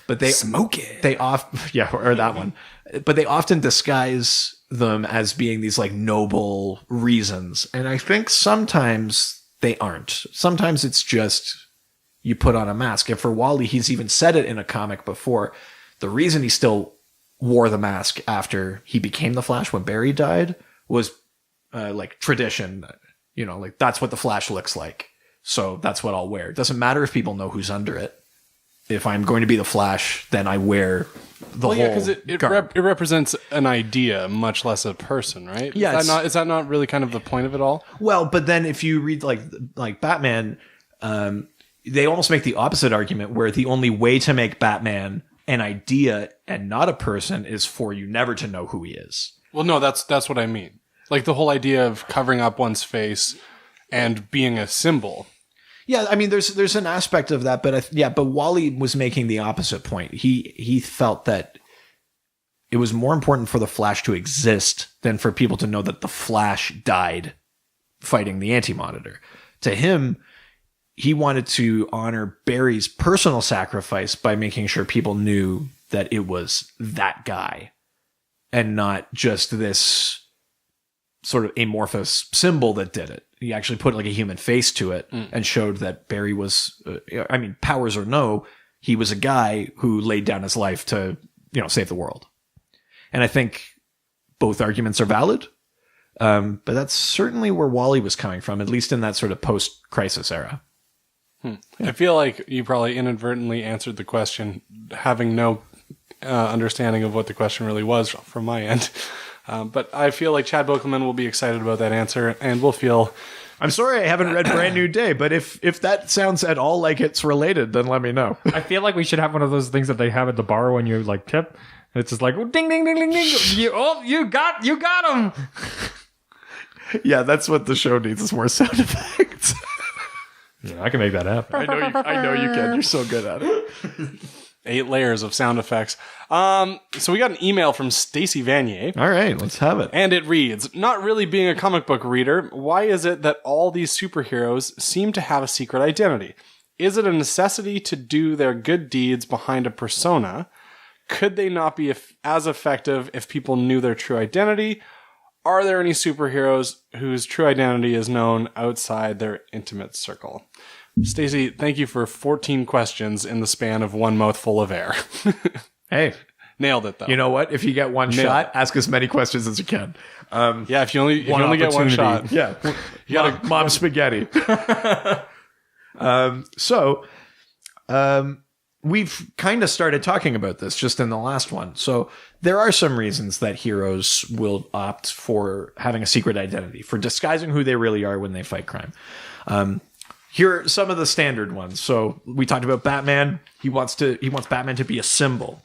but they smoke it. Or that one. But they often disguise them as being these like noble reasons. And I think sometimes they aren't. Sometimes it's just you put on a mask. And for Wally, he's even said it in a comic before. The reason he still wore the mask after he became the Flash when Barry died was like tradition. You know, like that's what the Flash looks like. So that's what I'll wear. It doesn't matter if people know who's under it. If I'm going to be the Flash, then I wear the whole because it represents an idea, much less a person, right? Yeah, is that not really kind of the point of it all? Well, but then if you read like Batman, they almost make the opposite argument where the only way to make Batman an idea and not a person is for you never to know who he is. Well, no, that's what I mean. Like the whole idea of covering up one's face and being a symbol. Yeah, I mean, there's an aspect of that, but but Wally was making the opposite point. He felt that it was more important for the Flash to exist than for people to know that the Flash died fighting the Anti-Monitor. To him, he wanted to honor Barry's personal sacrifice by making sure people knew that it was that guy and not just this sort of amorphous symbol that did it. He actually put like a human face to it and showed that Barry was, powers or no, he was a guy who laid down his life to, save the world. And I think both arguments are valid. But that's certainly where Wally was coming from, at least in that sort of post-crisis era. I feel like you probably inadvertently answered the question, having no understanding of what the question really was from my end. But I feel like Chad Bokelman will be excited about that answer, and we'll feel I'm sorry I haven't read Brand New Day, but if that sounds at all like it's related, then let me know. I feel like we should have one of those things that they have at the bar when you like tip. It's just like ding ding ding ding ding. You got him. Yeah, that's what the show needs, is more sound effects. Yeah, I can make that happen. I know you can. You're so good at it. 8 layers of sound effects. So we got an email from Stacy Vanier. All right, let's have it. And it reads, not really being a comic book reader, why is it that all these superheroes seem to have a secret identity? Is it a necessity to do their good deeds behind a persona? Could they not be as effective if people knew their true identity? Are there any superheroes whose true identity is known outside their intimate circle? Stacey, thank you for 14 questions in the span of one mouthful of air. Hey. Nailed it, though. You know what? If you get one shot, ask as many questions as you can. Yeah, if you only get one shot. Yeah. You got mom spaghetti. We've kind of started talking about this just in the last one. So there are some reasons that heroes will opt for having a secret identity, for disguising who they really are when they fight crime. Here are some of the standard ones. So we talked about Batman. He wants Batman to be a symbol.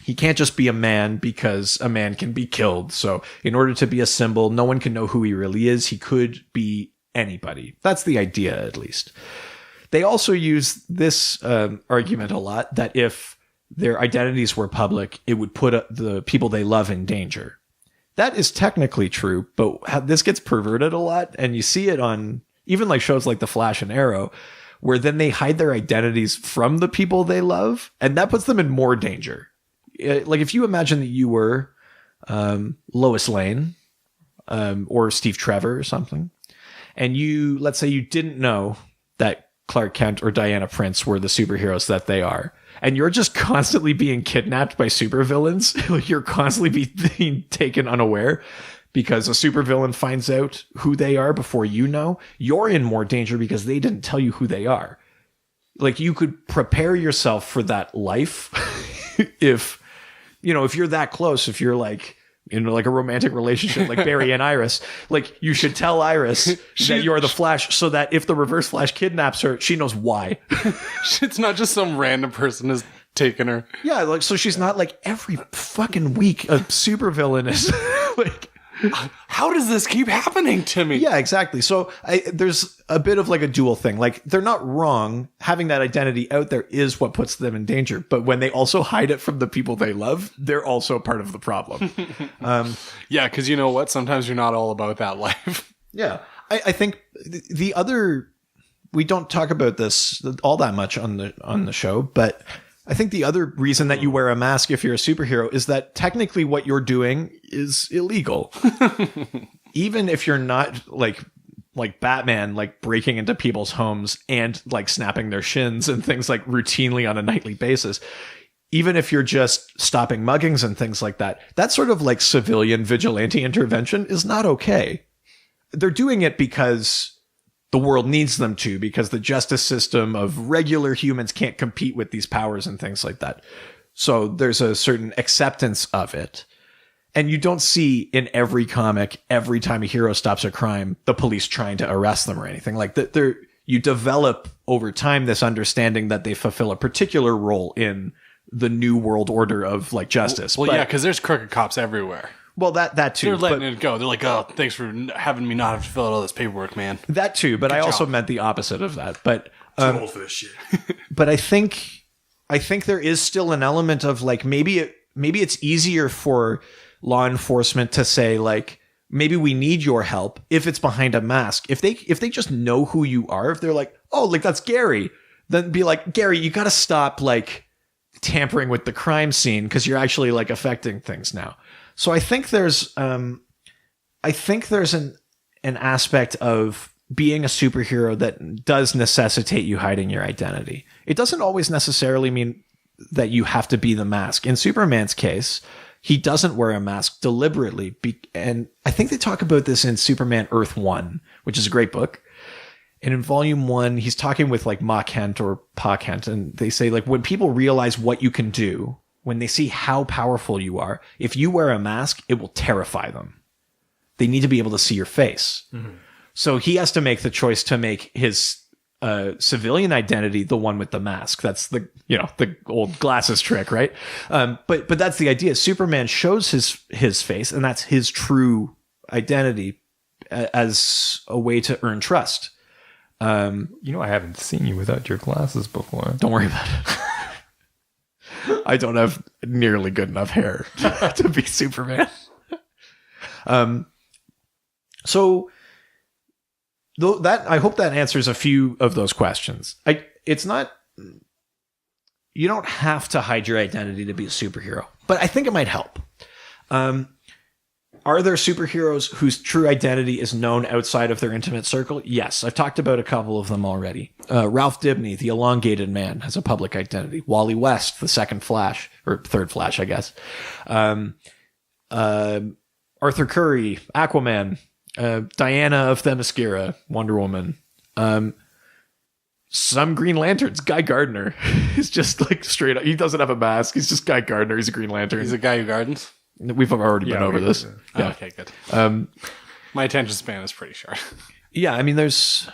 He can't just be a man because a man can be killed. So in order to be a symbol, no one can know who he really is. He could be anybody. That's the idea, at least. They also use this argument a lot, that if their identities were public, it would put the people they love in danger. That is technically true, but this gets perverted a lot, and you see it on even like shows like The Flash and Arrow, where then they hide their identities from the people they love, and that puts them in more danger. Like if you imagine that you were Lois Lane or Steve Trevor or something, and let's say you didn't know that Clark Kent or Diana Prince were the superheroes that they are, and you're just constantly being kidnapped by supervillains. You're constantly being taken unaware because a supervillain finds out who they are before you know. You're in more danger because they didn't tell you who they are. Like, you could prepare yourself for that life if you're that close, if you're like in like a romantic relationship like Barry and Iris, like you should tell Iris that you're the Flash, so that if the Reverse Flash kidnaps her, she knows why. It's not just some random person has taken her. Yeah, like, so she's not like every fucking week a supervillain is like, how does this keep happening to me? Yeah, exactly. So there's a bit of like a dual thing. Like, they're not wrong. Having that identity out there is what puts them in danger. But when they also hide it from the people they love, they're also part of the problem. Yeah, because you know what? Sometimes you're not all about that life. Yeah. I think the other, we don't talk about this all that much on the show, but I think the other reason that you wear a mask if you're a superhero is that technically what you're doing is illegal. Even if you're not like Batman, like breaking into people's homes and like snapping their shins and things like routinely on a nightly basis. Even if you're just stopping muggings and things like that, that sort of like civilian vigilante intervention is not okay. They're doing it because the world needs them to, because the justice system of regular humans can't compete with these powers and things like that. So there's a certain acceptance of it. And you don't see in every comic, every time a hero stops a crime, the police trying to arrest them or anything like that. You develop over time this understanding that they fulfill a particular role in the new world order of like justice. Well, yeah, because there's crooked cops everywhere. Well, that too. They're letting it go. They're like, oh, thanks for having me not have to fill out all this paperwork, man. That too, but I also meant the opposite of that. But too old for this shit. But I think there is still an element of like maybe it's easier for law enforcement to say like, maybe we need your help if it's behind a mask. If they just know who you are, if they're like, oh, like that's Gary, then be like, Gary, you got to stop like tampering with the crime scene because you're actually like affecting things now. So I think there's an aspect of being a superhero that does necessitate you hiding your identity. It doesn't always necessarily mean that you have to be the mask. In Superman's case, he doesn't wear a mask deliberately. And I think they talk about this in Superman Earth 1, which is a great book. And in volume 1, he's talking with like Ma Kent or Pa Kent. And they say like, when people realize what you can do, when they see how powerful you are, if you wear a mask, it will terrify them. They need to be able to see your face. Mm-hmm. So he has to make the choice to make his civilian identity the one with the mask. That's the old glasses trick, right? But that's the idea. Superman shows his face, and that's his true identity as a way to earn trust. I haven't seen you without your glasses before. Don't worry about it. I don't have nearly good enough hair to be Superman. So that I hope that answers a few of those questions. It's not, you don't have to hide your identity to be a superhero, but I think it might help. Are there superheroes whose true identity is known outside of their intimate circle? Yes. I've talked about a couple of them already. Ralph Dibny, the elongated man, has a public identity. Wally West, the second Flash, or third Flash, I guess. Arthur Curry, Aquaman, Diana of Themyscira, Wonder Woman. Some Green Lanterns, Guy Gardner is just like straight up. He doesn't have a mask. He's just Guy Gardner. He's a Green Lantern. He's a guy who gardens. We've already been over this. Yeah. Oh, okay, good. My attention span is pretty short. Yeah, I mean, there's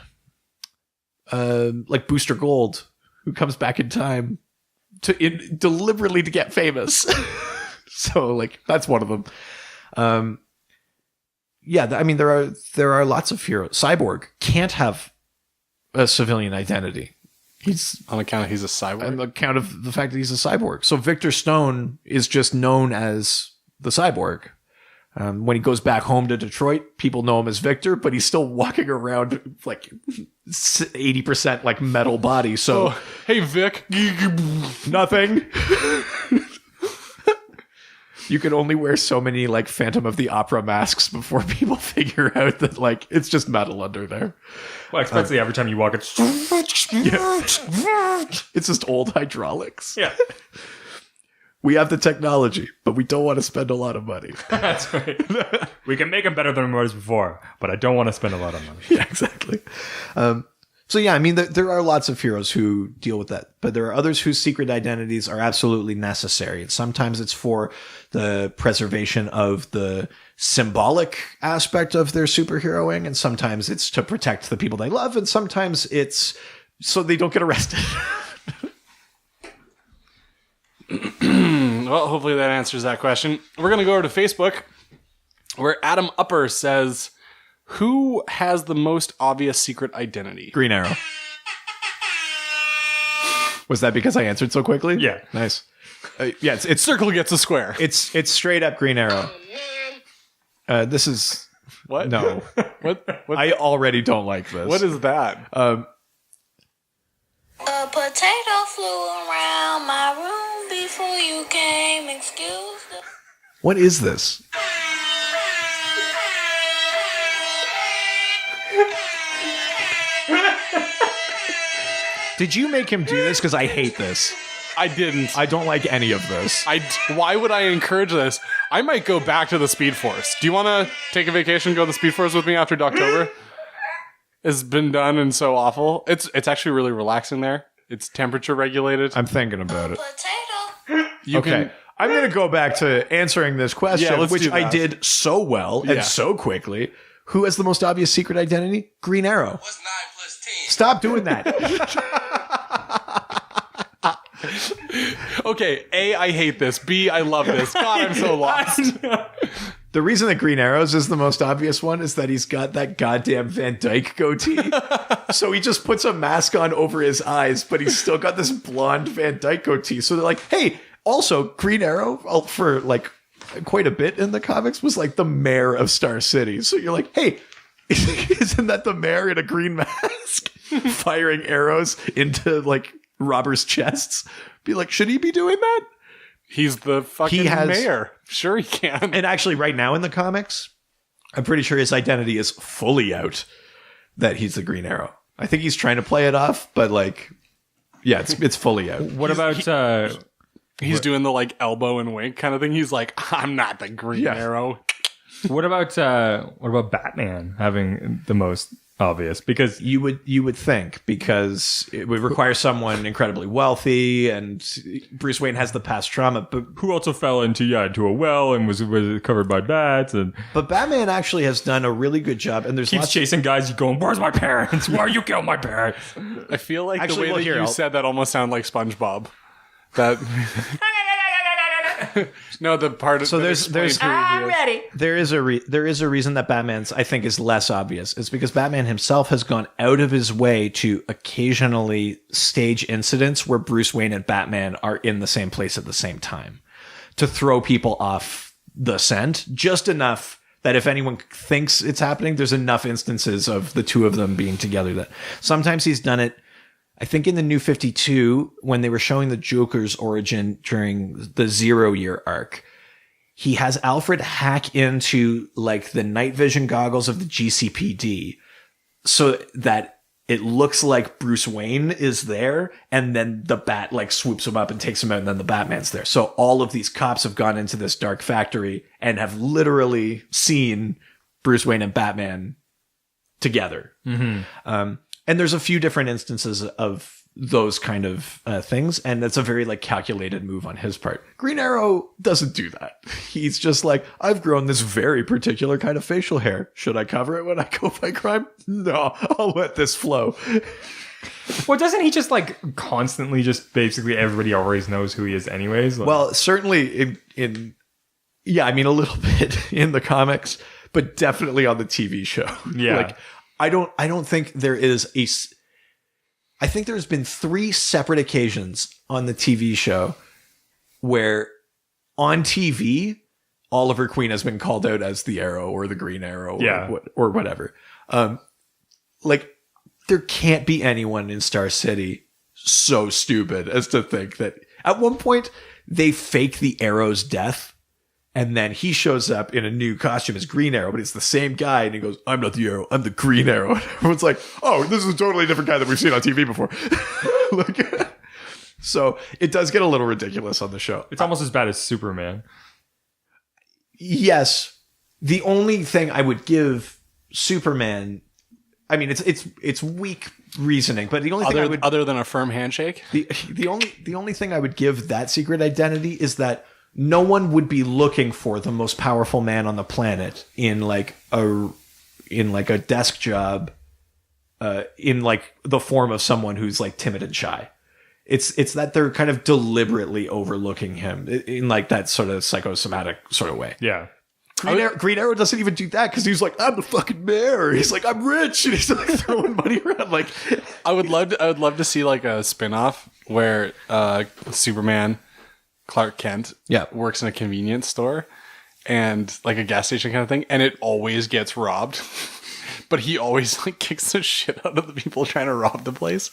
like Booster Gold, who comes back in time deliberately to get famous. So, like, that's one of them. I mean, there are lots of heroes. Cyborg can't have a civilian identity. He's on account of he's a cyborg. On account of the fact that he's a cyborg. So Victor Stone is just known as the cyborg. When he goes back home to Detroit, people know him as Victor, but he's still walking around like 80% like metal body. So, hey Vic, nothing. You can only wear so many like Phantom of the Opera masks before people figure out that like it's just metal under there. Well, especially every time you walk, it's it's just old hydraulics. Yeah. We have the technology, but we don't want to spend a lot of money. That's right. We can make them better than it was before, but I don't want to spend a lot of money. Yeah, exactly. So yeah, I mean, there are lots of heroes who deal with that, but there are others whose secret identities are absolutely necessary. And sometimes it's for the preservation of the symbolic aspect of their superheroing, and sometimes it's to protect the people they love, and sometimes it's so they don't get arrested. Well, hopefully that answers that question. We're going to go over to Facebook, where Adam Upper says, who has the most obvious secret identity? Green Arrow. Was that because I answered so quickly? Yeah. Nice. Yeah, it's Circle gets a square. It's straight up Green Arrow. This is... What? No. What? I already don't like this. What is that? A potato flew around my room before you came. Excuse me. What is this? Did you make him do this? Because I hate this. I didn't. I don't like any of this. Why would I encourage this? I might go back to the Speed Force. Do you want to take a vacation, go to the Speed Force with me after October? It's been done and so awful. It's actually really relaxing there. It's temperature regulated. I'm thinking about it. Potato. Okay. I'm going to go back to answering this question, Yeah, let's which do that. I did so well and so quickly. Who has the most obvious secret identity? Green Arrow. What's 9 plus 10? Stop doing that. Okay, A, I hate this. B, I love this. God, I'm so lost. The reason that Green Arrows is the most obvious one is that he's got that goddamn Van Dyke goatee. So he just puts a mask on over his eyes, but he's still got this blonde Van Dyke goatee. So they're like, hey, also Green Arrow, for like quite a bit in the comics, was like the mayor of Star City. So you're like, hey, isn't that the mayor in a green mask firing arrows into like robbers' chests? Be like, should he be doing that? He's the fucking mayor. Sure he can. And actually, right now in the comics, I'm pretty sure his identity is fully out that he's the Green Arrow. I think he's trying to play it off, but like, yeah, it's fully out. What about... He's doing the like elbow and wink kind of thing. He's like, I'm not the Green Arrow. What about Batman having the most obvious because You would think, because it would require someone incredibly wealthy, and Bruce Wayne has the past trauma. who also fell into a well and was covered by bats and But Batman actually has done a really good job, and there's keeps lots chasing guys going, where's my parents? Why you kill my parents? I feel like Actually, the way well, that here, you I'll- said that almost sounded like SpongeBob. That no, the part of So there's ready. there is a reason that Batman's, I think, is less obvious. It's because Batman himself has gone out of his way to occasionally stage incidents where Bruce Wayne and Batman are in the same place at the same time to throw people off the scent, just enough that if anyone thinks it's happening, there's enough instances of the two of them being together that sometimes he's done it. I think in the New 52, when they were showing the Joker's origin during the 0 Year arc, he has Alfred hack into like the night vision goggles of the GCPD so that it looks like Bruce Wayne is there, and then the bat like swoops him up and takes him out, and then the Batman's there. So all of these cops have gone into this dark factory and have literally seen Bruce Wayne and Batman together. And there's a few different instances of those kind of things, and it's a very like calculated move on his part. Green Arrow doesn't do that. He's just like, I've grown this very particular kind of facial hair. Should I cover it when I go fight crime? No, I'll let this flow. Well, doesn't he just like constantly just basically everybody always knows who he is anyways? Like, Well, certainly in yeah, I mean a little bit in the comics, but definitely on the TV show. Yeah. Like I don't think there is I think there's been 3 separate occasions on the TV show where on TV Oliver Queen has been called out as the Arrow or the Green Arrow or whatever. Like there can't be anyone in Star City so stupid as to think that at one point they fake the Arrow's death. And then he shows up in a new costume as Green Arrow, but it's the same guy. And he goes, I'm not the Arrow, I'm the Green Arrow. And everyone's like, oh, this is a totally different guy that we've seen on TV before. Like, so it does get a little ridiculous on the show. it's almost as bad as Superman. Yes. The only thing I would give Superman, I mean, it's weak reasoning, but the only thing I would, other than a firm handshake. the only thing I would give that secret identity is that no one would be looking for the most powerful man on the planet in like a desk job, in like the form of someone who's like timid and shy. It's that they're kind of deliberately overlooking him in like that sort of psychosomatic sort of way. Yeah. Green Arrow doesn't even do that because he's like, I'm the fucking mayor. He's like, I'm rich, and he's like throwing money around. Like, I would love to see like a spin-off where Superman, Clark Kent, works in a convenience store and like a gas station kind of thing, and it always gets robbed. But he always like kicks the shit out of the people trying to rob the place.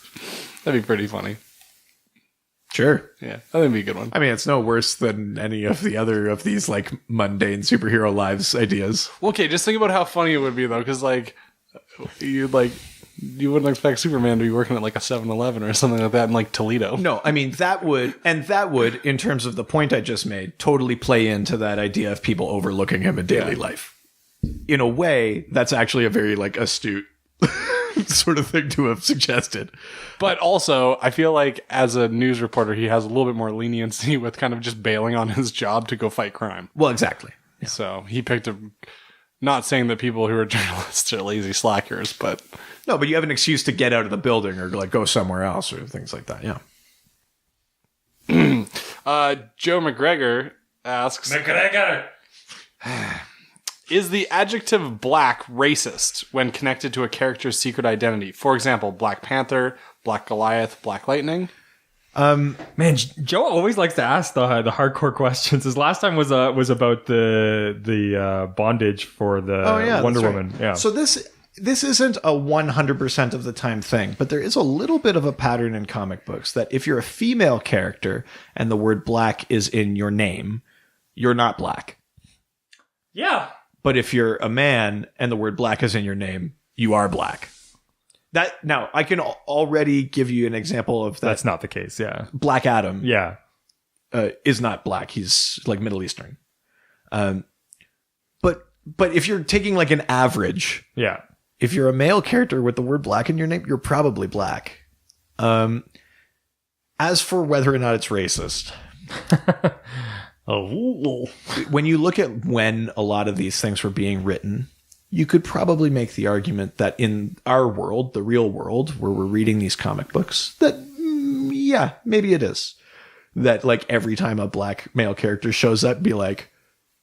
That'd be pretty funny. sure. Yeah, that'd be a good one. I mean, it's no worse than any of the other of these like mundane superhero lives ideas. Well, okay, just think about how funny it would be though, because like you wouldn't expect Superman to be working at like a 7-Eleven or something like that in like Toledo. No, I mean, that would, in terms of the point I just made, totally play into that idea of people overlooking him in daily life. In a way, that's actually a very like astute sort of thing to have suggested. But also, I feel like as a news reporter, he has a little bit more leniency with kind of just bailing on his job to go fight crime. Well, exactly. So he picked a. Not saying that people who are journalists are lazy slackers, but No, but you have an excuse to get out of the building or like go somewhere else or things like that. Yeah. Joe McGregor asks, McGregor. is the adjective black racist when connected to a character's secret identity? For example, Black Panther, Black Goliath, Black Lightning. Man, Joe always likes to ask the hardcore questions. His last time was about the bondage for the Wonder Woman. Right. Yeah. So this isn't a 100% of the time thing, but there is a little bit of a pattern in comic books that if you're a female character and the word black is in your name, you're not black. Yeah. But if you're a man and the word black is in your name, you are black. That now I can already give you an example of that. That's not the case. Yeah. Black Adam Yeah. is not black. He's like Middle Eastern. But if you're taking like an average Yeah. if you're a male character with the word black in your name, you're probably black. As for whether or not it's racist, when you look at when a lot of these things were being written, you could probably make the argument that in our world, the real world, where we're reading these comic books, that, yeah, maybe it is. That, like, every time a black male character shows up, be like,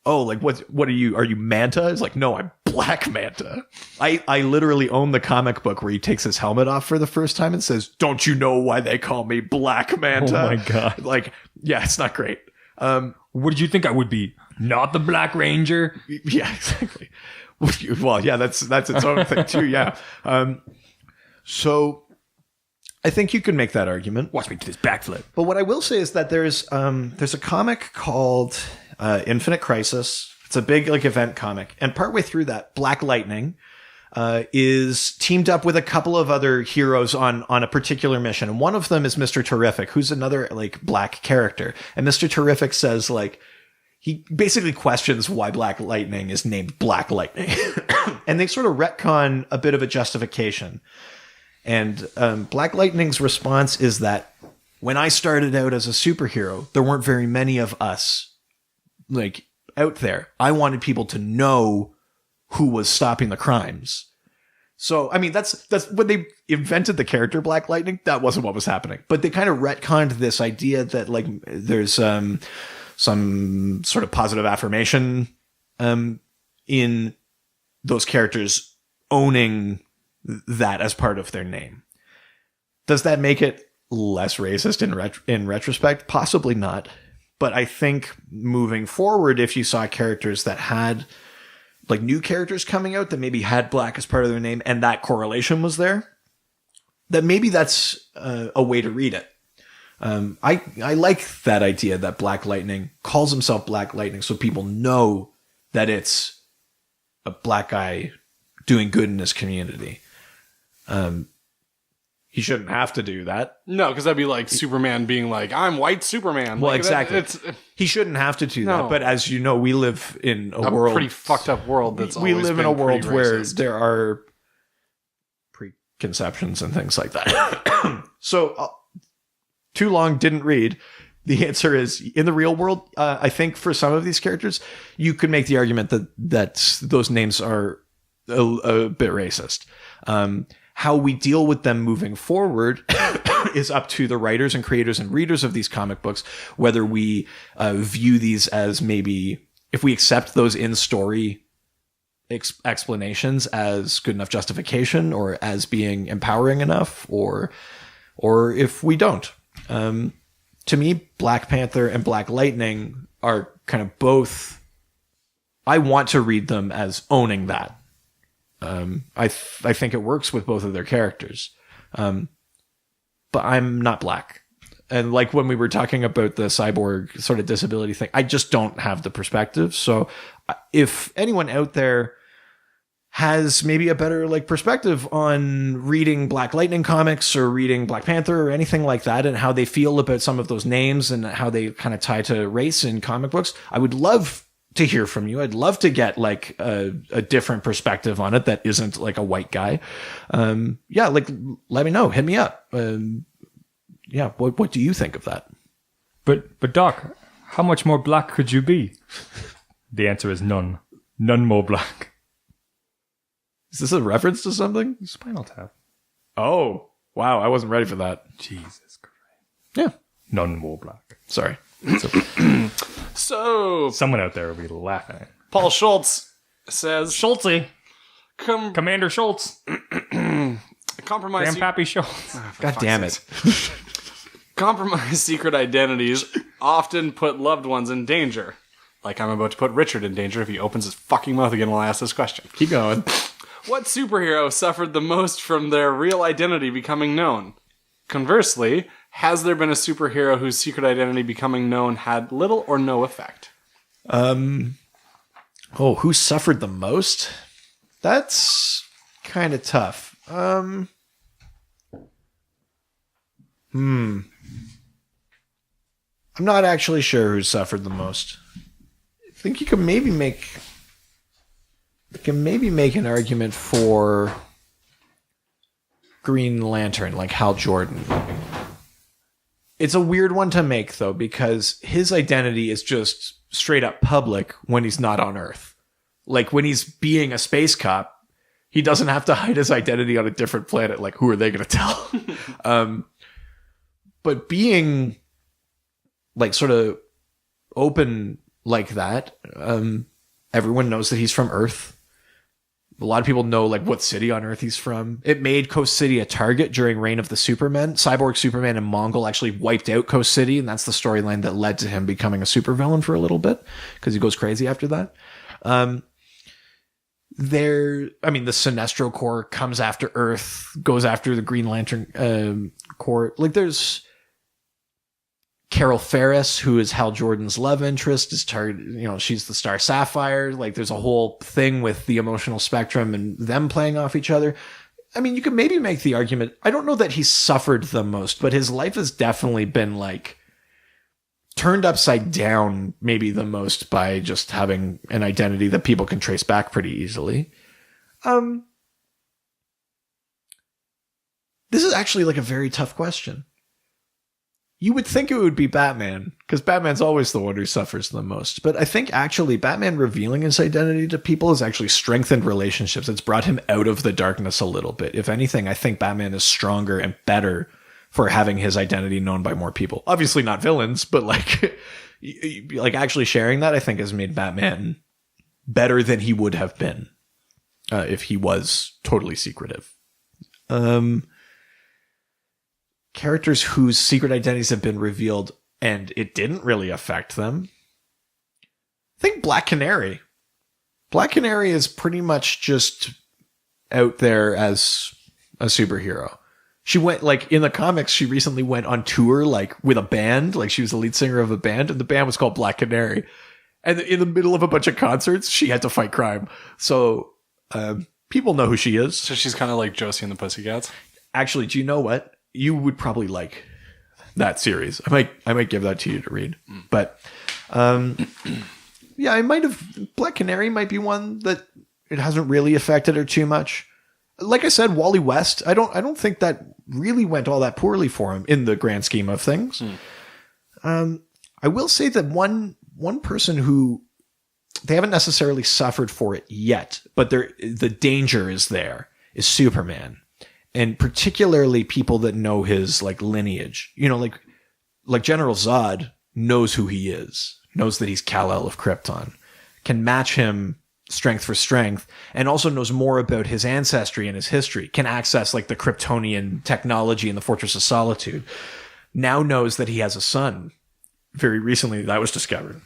oh, like, what are you Manta? It's like, no, I'm Black Manta. I literally own the comic book where he takes his helmet off for the first time and says, don't you know why they call me Black Manta? Oh my God. Like, yeah, it's not great. What did you think I would be? Not the Black Ranger? Yeah, exactly. Well, yeah, that's its own thing too. Yeah. So I think you can make that argument. Watch me do this backflip. But what I will say is that there's a comic called Infinite Crisis. It's a big like event comic, and partway through that, Black Lightning is teamed up with a couple of other heroes on a particular mission, and one of them is Mr. Terrific, who's another like black character. And Mr. Terrific says like, he basically questions why Black Lightning is named Black Lightning. And they sort of retcon a bit of a justification. And Black Lightning's response is that when I started out as a superhero, there weren't very many of us like out there. I wanted people to know who was stopping the crimes. So, I mean, that's when they invented the character Black Lightning, that wasn't what was happening. But they kind of retconned this idea that like there's some sort of positive affirmation in those characters owning that as part of their name. Does that make it less racist in retrospect? Possibly not. But I think moving forward, if you saw characters that had like new characters coming out that maybe had black as part of their name and that correlation was there, that maybe that's a way to read it. I like that idea that Black Lightning calls himself Black Lightning so people know that it's a black guy doing good in his community. He shouldn't have to do that. No, because that'd be like Superman being like, I'm white Superman. Well, like, exactly. He shouldn't have to do that. But as you know, we live in a world... pretty fucked up world that's we always live been in a world pretty where racist. there are preconceptions and things like that. So, too long, didn't read. The answer is, in the real world, I think for some of these characters, you could make the argument that those names are a bit racist. How we deal with them moving forward is up to the writers and creators and readers of these comic books, whether we view these as maybe, if we accept those in-story explanations as good enough justification or as being empowering enough, or if we don't. To me, Black Panther and Black Lightning are kind of both, I want to read them as owning that. I think it works with both of their characters. But I'm not black. And like when we were talking about the cyborg sort of disability thing, I just don't have the perspective. So if anyone out there has maybe a better like perspective on reading Black Lightning comics or reading Black Panther or anything like that, and how they feel about some of those names and how they kind of tie to race in comic books, I would love to hear from you. I'd love to get like a different perspective on it that isn't like a white guy. Yeah, like let me know. Hit me up. Yeah, what do you think of that? But Doc, how much more black could you be? The answer is none. None more black. Is this a reference to something? Spinal Tap. Oh, wow. I wasn't ready for that. Jesus Christ. Yeah. None more black. Sorry. So, Someone out there will be laughing. Paul Schultz says, Schultzy. Commander Schultz. compromise Grandpappy Schultz. God damn it. compromised secret identities often put loved ones in danger. Like I'm about to put Richard in danger if he opens his fucking mouth again while I ask this question. Keep going. What superhero suffered the most from their real identity becoming known? Conversely, has there been a superhero whose secret identity becoming known had little or no effect? Who suffered the most? That's kind of tough. I'm not actually sure who suffered the most. I think you can maybe make an argument for Green Lantern, like Hal Jordan. It's a weird one to make, though, because his identity is just straight up public when he's not on Earth. Like, when he's being a space cop, he doesn't have to hide his identity on a different planet. Like, who are they going to tell? But being, like, sort of open like that, everyone knows that he's from Earth. A lot of people know, like, what city on Earth he's from. It made Coast City a target during Reign of the Supermen. Cyborg Superman and Mongol actually wiped out Coast City, and that's the storyline that led to him becoming a supervillain for a little bit, because he goes crazy after that. The Sinestro Corps comes after Earth, goes after the Green Lantern Corps. Like, there's Carol Ferris, who is Hal Jordan's love interest, is targeted. She's the Star Sapphire. Like, there's a whole thing with the emotional spectrum and them playing off each other. I mean, you could maybe make the argument. I don't know that he's suffered the most, but his life has definitely been, like, turned upside down maybe the most by just having an identity that people can trace back pretty easily. This is actually, like, a very tough question. You would think it would be Batman, because Batman's always the one who suffers the most. But I think actually Batman revealing his identity to people has actually strengthened relationships. It's brought him out of the darkness a little bit. If anything, I think Batman is stronger and better for having his identity known by more people. Obviously not villains, but like actually sharing that, I think, has made Batman better than he would have been if he was totally secretive. Characters whose secret identities have been revealed and it didn't really affect them. I think Black Canary. Black Canary is pretty much just out there as a superhero. She went, like, in the comics, she recently went on tour, like, with a band. Like, she was the lead singer of a band, and the band was called Black Canary. And in the middle of a bunch of concerts, she had to fight crime. So, people know who she is. So she's kind of like Josie and the Pussycats. Actually, do you know what? You would probably like that series. I might give that to you to read. But yeah, Black Canary might be one that it hasn't really affected her too much. Like I said, Wally West, I don't think that really went all that poorly for him in the grand scheme of things. I will say that one person who they haven't necessarily suffered for it yet, but the danger is there, is Superman. And particularly people that know his, like, lineage. Like General Zod knows who he is, knows that he's Kal-El of Krypton, can match him strength for strength, and also knows more about his ancestry and his history, can access, like, the Kryptonian technology in the Fortress of Solitude. Now knows that he has a son. Very recently, that was discovered.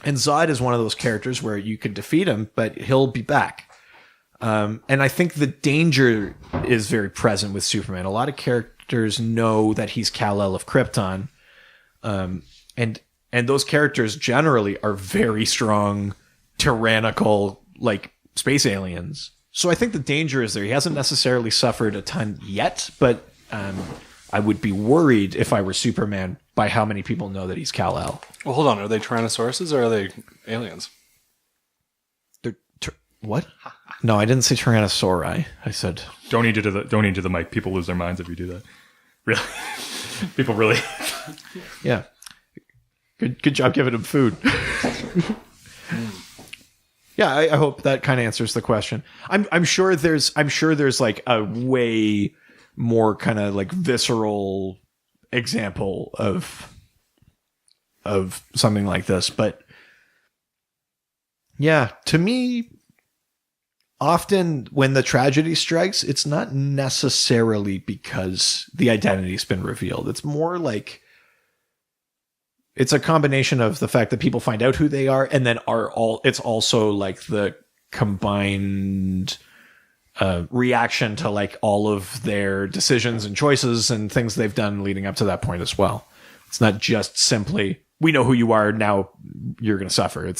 And Zod is one of those characters where you can defeat him, but he'll be back. And I think the danger is very present with Superman. A lot of characters know that he's Kal-El of Krypton. And those characters generally are very strong, tyrannical, like, space aliens. So I think the danger is there. He hasn't necessarily suffered a ton yet, but I would be worried if I were Superman by how many people know that he's Kal-El. Well, hold on. Are they Tyrannosauruses or are they aliens? What? No, I didn't say Tyrannosauri. I said don't need to the mic. People lose their minds if you do that. Really, people really. Yeah. Good job giving him food. Yeah, I hope that kind of answers the question. I'm sure there's like a way more kind of like visceral example of something like this, but yeah, to me, often when the tragedy strikes, it's not necessarily because the identity's been revealed. It's more like it's a combination of the fact that people find out who they are, and then it's also like the combined reaction to like all of their decisions and choices and things they've done leading up to that point as well. It's not just simply, we know who you are, now you're going to suffer.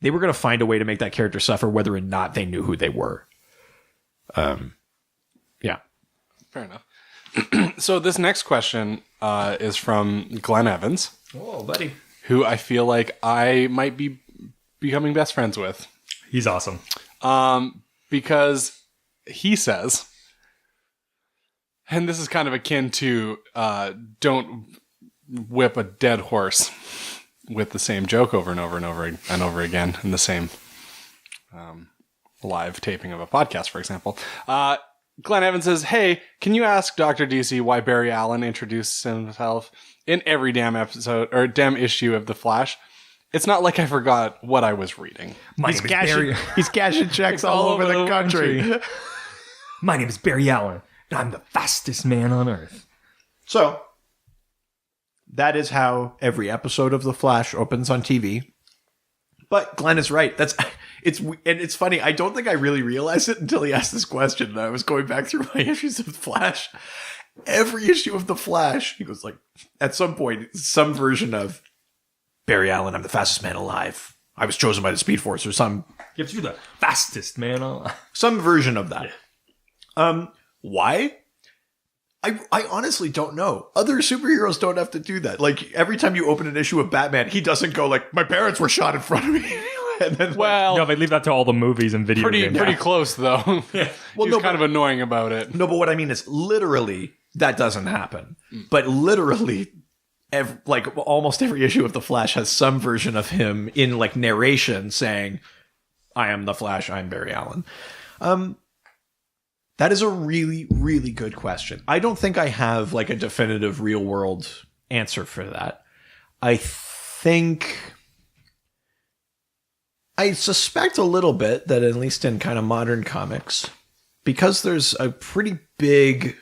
They were going to find a way to make that character suffer whether or not they knew who they were. Yeah. Fair enough. So this next question is from Glenn Evans. Oh, buddy. Who I feel like I might be becoming best friends with. He's awesome. Because he says, And this is kind of akin to don't whip a dead horse with the same joke over and over and over and over again in the same live taping of a podcast, for example. Glenn Evans says, hey, can you ask Dr. DC why Barry Allen introduced himself in every damn episode or damn issue of The Flash? It's not like I forgot what I was reading. He's cashing checks all over the country. My name is Barry Allen, and I'm the fastest man on Earth. So, that is how every episode of The Flash opens on TV. But Glenn is right. It's funny. I don't think I really realized it until he asked this question. I was going back through my issues of The Flash. Every issue of The Flash, he goes like, at some point, some version of Barry Allen, I'm the fastest man alive. I was chosen by the Speed Force or some. You have to be the fastest man alive. Some version of that. Why? I honestly don't know. Other superheroes don't have to do that. Like, every time you open an issue of Batman, he doesn't go like, my parents were shot in front of me. And then, No, they leave that to all the movies and video games. Pretty close, though. Yeah. Well, He's kind of annoying about it. No, but what I mean is literally that doesn't happen. But literally, almost every issue of The Flash has some version of him in like narration saying, I am the Flash, I'm Barry Allen. That is a really, really good question. I don't think I have like a definitive real world answer for that. I suspect a little bit that at least in kind of modern comics, because there's a pretty big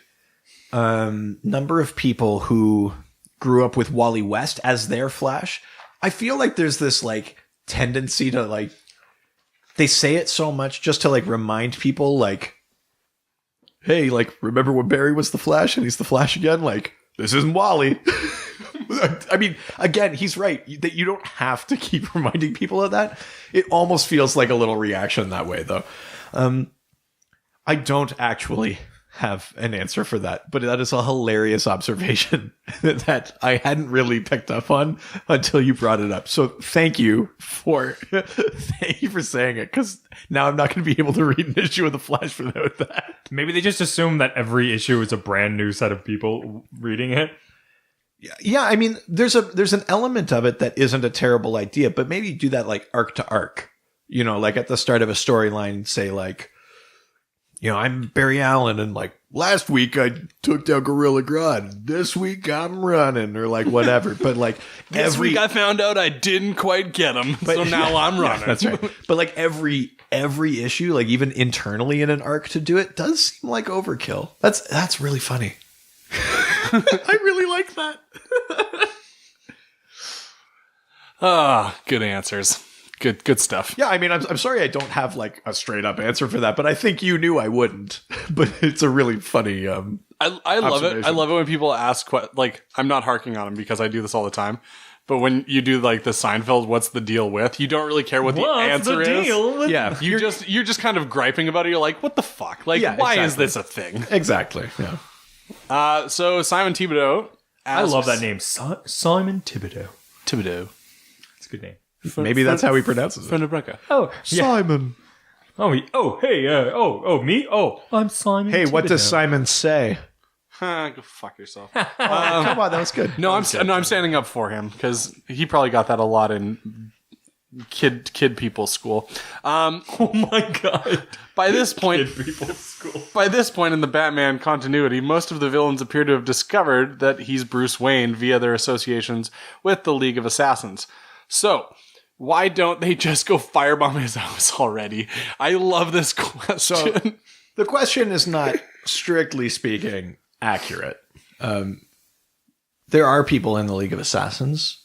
number of people who grew up with Wally West as their Flash, I feel like there's this like tendency to like, they say it so much just to like remind people like, hey, like, remember when Barry was the Flash and he's the Flash again? Like, this isn't Wally. I mean, again, he's right. That you don't have to keep reminding people of that. It almost feels like a little reaction that way, though. I don't actually have an answer for that, but that is a hilarious observation that I hadn't really picked up on until you brought it up. So thank you for saying it, because now I'm not going to be able to read an issue of The Flash without that. Maybe they just assume that every issue is a brand new set of people reading it. Yeah, I mean, there's an element of it that isn't a terrible idea, but maybe do that like arc to arc. You know, like at the start of a storyline, say like, you know, I'm Barry Allen, and like last week I took down Gorilla Grodd. This week I'm running, or like whatever. But like this week I found out I didn't quite get him, so now I'm running. Yeah, that's right. But like every issue, like even internally in an arc to do it, does seem like overkill. That's really funny. I really like that. Good answers. Good stuff. Yeah, I mean, I'm sorry I don't have like a straight up answer for that, but I think you knew I wouldn't. But it's a really funny. I love it. I love it when people ask like, I'm not harking on them because I do this all the time. But when you do like the Seinfeld, what's the deal with? You don't really care what the answer is. Yeah, you're just kind of griping about it. You're like, what the fuck? Like, why is this a thing? Exactly. Yeah. So Simon Thibodeau asks, I love that name, Simon Thibodeau. Thibodeau. It's a good name. Maybe that's how he pronounces it. Friend of Brecca. Oh, Simon. Hey, me? Oh, I'm Simon. Hey, what Thibodeau. does Simon say? Go fuck yourself. Come on, that was good. No, I'm standing up for him because he probably got that a lot in kid people's school. Oh my god! By this point, Kid people's school. By this point in the Batman continuity, most of the villains appear to have discovered that he's Bruce Wayne via their associations with the League of Assassins. So, why don't they just go firebomb his house already? I love this question. So, the question is not, strictly speaking, accurate. There are people in the League of Assassins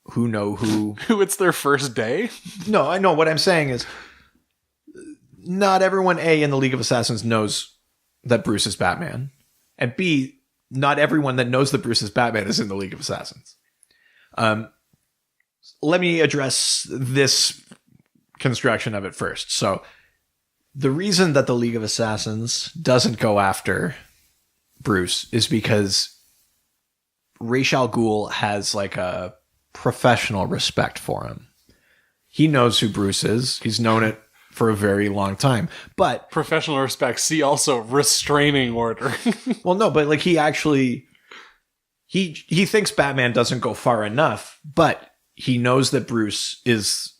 who know who it's their first day. No, I know what I'm saying is not everyone in the League of Assassins knows that Bruce is Batman, and B, not everyone that knows that Bruce is Batman is in the League of Assassins. Let me address this construction of it first. So the reason that the League of Assassins doesn't go after Bruce is because Ra's al Ghul has like a professional respect for him. He knows who Bruce is. He's known it for a very long time. But Professional respect. See also restraining order. well, no, but like he actually he thinks Batman doesn't go far enough, but he knows that Bruce is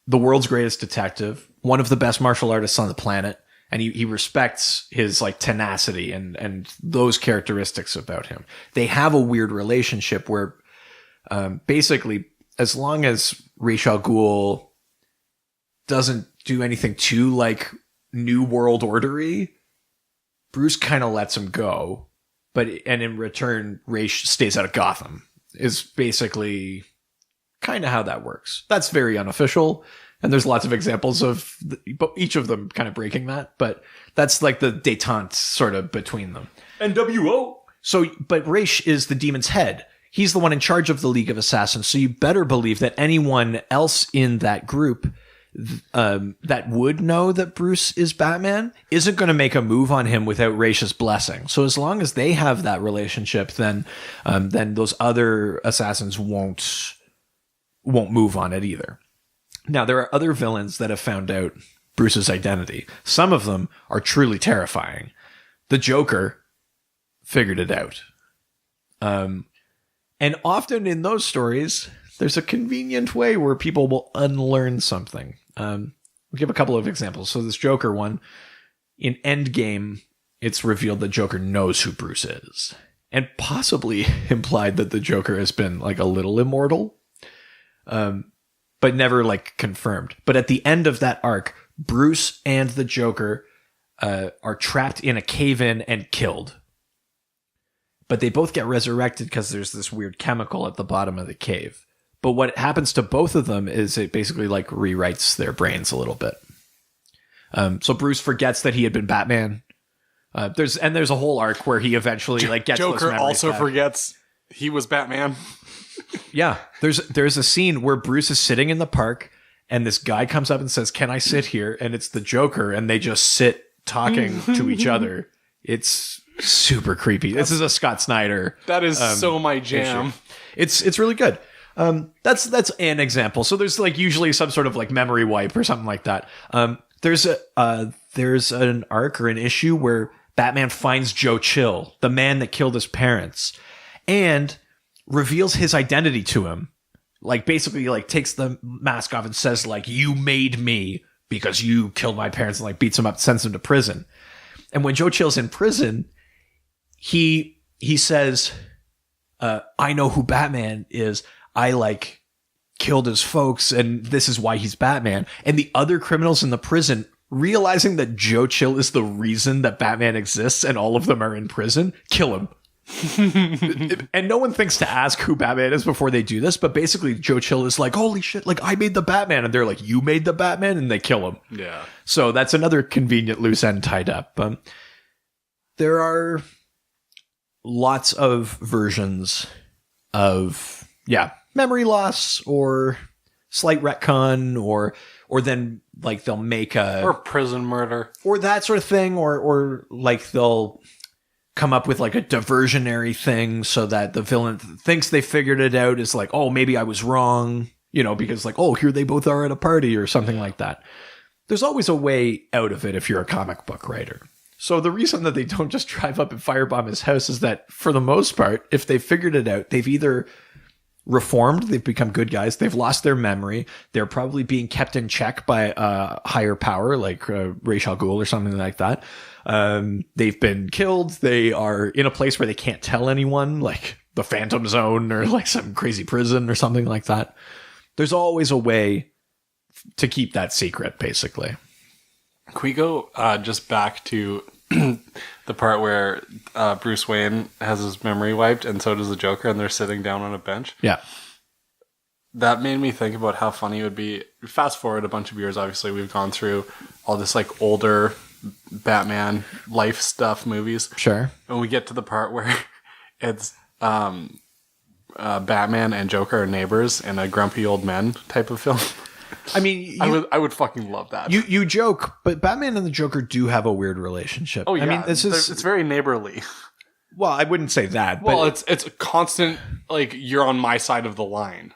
the world's greatest detective, one of the best martial artists on the planet, and he respects his like tenacity and those characteristics about him. They have a weird relationship where basically, as long as Ra's al Ghul doesn't do anything too like New World Ordery, Bruce kind of lets him go, and in return, Ra's stays out of Gotham. Is basically kind of how that works. That's very unofficial, and there's lots of examples of each of them kind of breaking that, but that's like the détente sort of between them. NWO. So, but Ra's is the demon's head. He's the one in charge of the League of Assassins, so you better believe that anyone else in that group that would know that Bruce is Batman isn't going to make a move on him without Ra's blessing. So as long as they have that relationship, then those other assassins won't move on it either. Now, there are other villains that have found out Bruce's identity. Some of them are truly terrifying. The Joker figured it out. And often in those stories, there's a convenient way where people will unlearn something. We'll give a couple of examples. So this Joker one, in Endgame, it's revealed that Joker knows who Bruce is. And possibly implied that the Joker has been like a little immortal. But never like confirmed. But at the end of that arc, Bruce and the Joker are trapped in a cave-in and killed. But they both get resurrected because there's this weird chemical at the bottom of the cave. But what happens to both of them is it basically like rewrites their brains a little bit. So Bruce forgets that he had been Batman. There's a whole arc where he eventually like gets Joker those memories also back. forgets he was Batman. Yeah, there's a scene where Bruce is sitting in the park and this guy comes up and says, "Can I sit here?" And it's the Joker, and they just sit talking to each other. It's super creepy. This is a Scott Snyder. That is so my jam. Issue. It's really good. That's an example. So there's like usually some sort of like memory wipe or something like that. There's an arc or an issue where Batman finds Joe Chill, the man that killed his parents, and reveals his identity to him. Like basically like takes the mask off and says like, "You made me because you killed my parents," and like beats him up, sends him to prison. And when Joe Chill's in prison, he says, "I know who Batman is. I like killed his folks, and this is why he's Batman." And the other criminals in the prison, realizing that Joe Chill is the reason that Batman exists and all of them are in prison, kill him. And no one thinks to ask who Batman is before they do this, but basically Joe Chill is like, "Holy shit, like I made the Batman," and they're like, "You made the Batman?" and they kill him. Yeah. So that's another convenient loose end tied up. There are lots of versions of memory loss or slight retcon or then like they'll make Or prison murder. or that sort of thing, or like they'll come up with like a diversionary thing so that the villain thinks they figured it out, is like, "Oh, maybe I was wrong," because like, "Oh, here they both are at a party," or something like that. There's always a way out of it if you're a comic book writer. So the reason that they don't just drive up and firebomb his house is that for the most part, if they figured it out, they've either reformed, they've become good guys, they've lost their memory, they're probably being kept in check by a higher power like Ra's al Ghul or something like that. They've been killed, they are in a place where they can't tell anyone, like the Phantom Zone or like some crazy prison or something like that. There's always a way to keep that secret, basically. Can we go just back to the part where Bruce Wayne has his memory wiped and so does the Joker, and they're sitting down on a bench? Yeah. That made me think about how funny it would be. Fast forward a bunch of years, obviously, we've gone through all this like older Batman life stuff movies. Sure. And we get to the part where it's Batman and Joker are neighbors in a grumpy old men type of film. I mean, I would fucking love that. You joke, but Batman and the Joker do have a weird relationship. Oh yeah, I mean, it's very neighborly. Well, I wouldn't say that. Well, but it's a constant like you're on my side of the line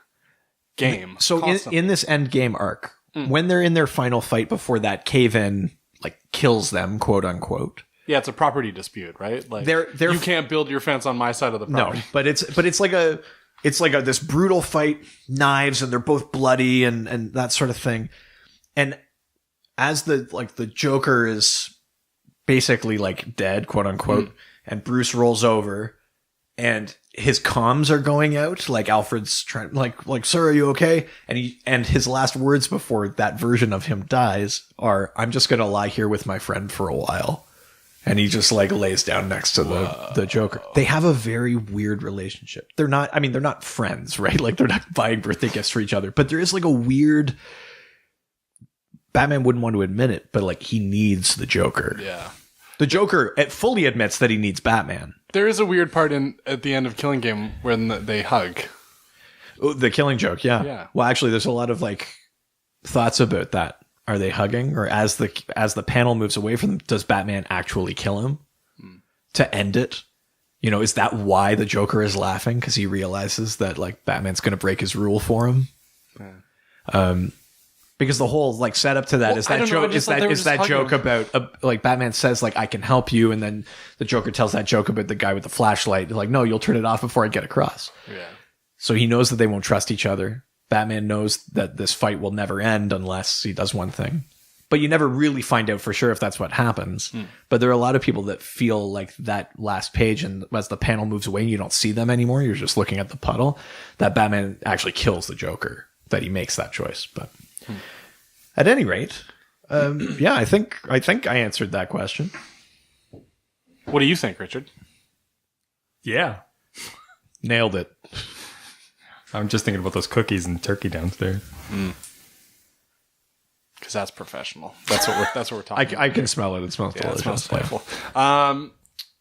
game. So in this Endgame arc, when they're in their final fight before that cave-in like kills them, quote unquote. Yeah, it's a property dispute, right? Like They're you can't build your fence on my side of the property. No, but it's like this brutal fight, knives, and they're both bloody and that sort of thing. And as the Joker is basically like dead, quote unquote, and Bruce rolls over and his comms are going out, like Alfred's trying like sir, are you okay? And his last words before that version of him dies are, I'm just gonna lie here with my friend for a while. And he just like lays down next to the Joker. They have a very weird relationship. They're not friends, right? Like they're not buying birthday gifts for each other, but there is like a weird, Batman wouldn't want to admit it, but like he needs the Joker. Yeah. The Joker fully admits that he needs Batman. There is a weird part at the end of Killing Game when they hug. Oh, the Killing Joke, yeah. Yeah. Well, actually, there's a lot of like thoughts about that. Are they hugging, or as the panel moves away from them, does Batman actually kill him to end it? You know, is that why the Joker is laughing, because he realizes that like Batman's going to break his rule for him? Yeah. Because the whole like setup to that is that joke is that joke about like Batman says like I can help you, and then the Joker tells that joke about the guy with the flashlight, like no, you'll turn it off before I get across. Yeah. So he knows that they won't trust each other. Batman knows that this fight will never end unless he does one thing. But you never really find out for sure if that's what happens. But there are a lot of people that feel like that last page, and as the panel moves away and you don't see them anymore, you're just looking at the puddle, that Batman actually kills the Joker, that he makes that choice. But at any rate, yeah, I think I answered that question. What do you think, Richard? Yeah. Nailed it. I'm just thinking about those cookies and turkey downstairs. Because that's professional. That's what we're talking about. I can smell it. It smells delicious. It smells delightful.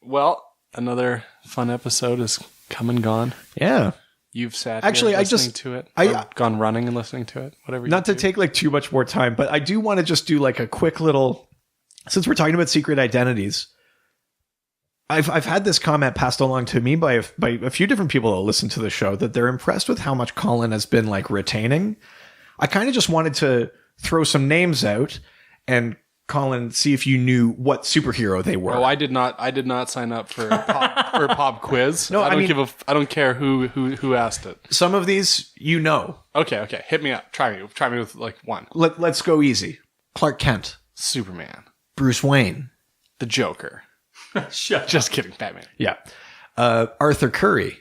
Well, another fun episode is come and gone. Yeah. You've sat actually here listening to it. Or gone running and listening to it. Whatever. Not to take like too much more time, but I do want to just do like a quick little. Since we're talking about secret identities, I've had this comment passed along to me by a few different people that listen to the show that they're impressed with how much Colin has been like retaining. I kind of just wanted to throw some names out and Colin, see if you knew what superhero they were. Oh, I did not sign up for for pop quiz. No, I don't care who asked it. Some of these you know. Okay, hit me up. Try me with like one. Let's go easy. Clark Kent, Superman, Bruce Wayne, the Joker. Just kidding, Batman. Yeah. Arthur Curry.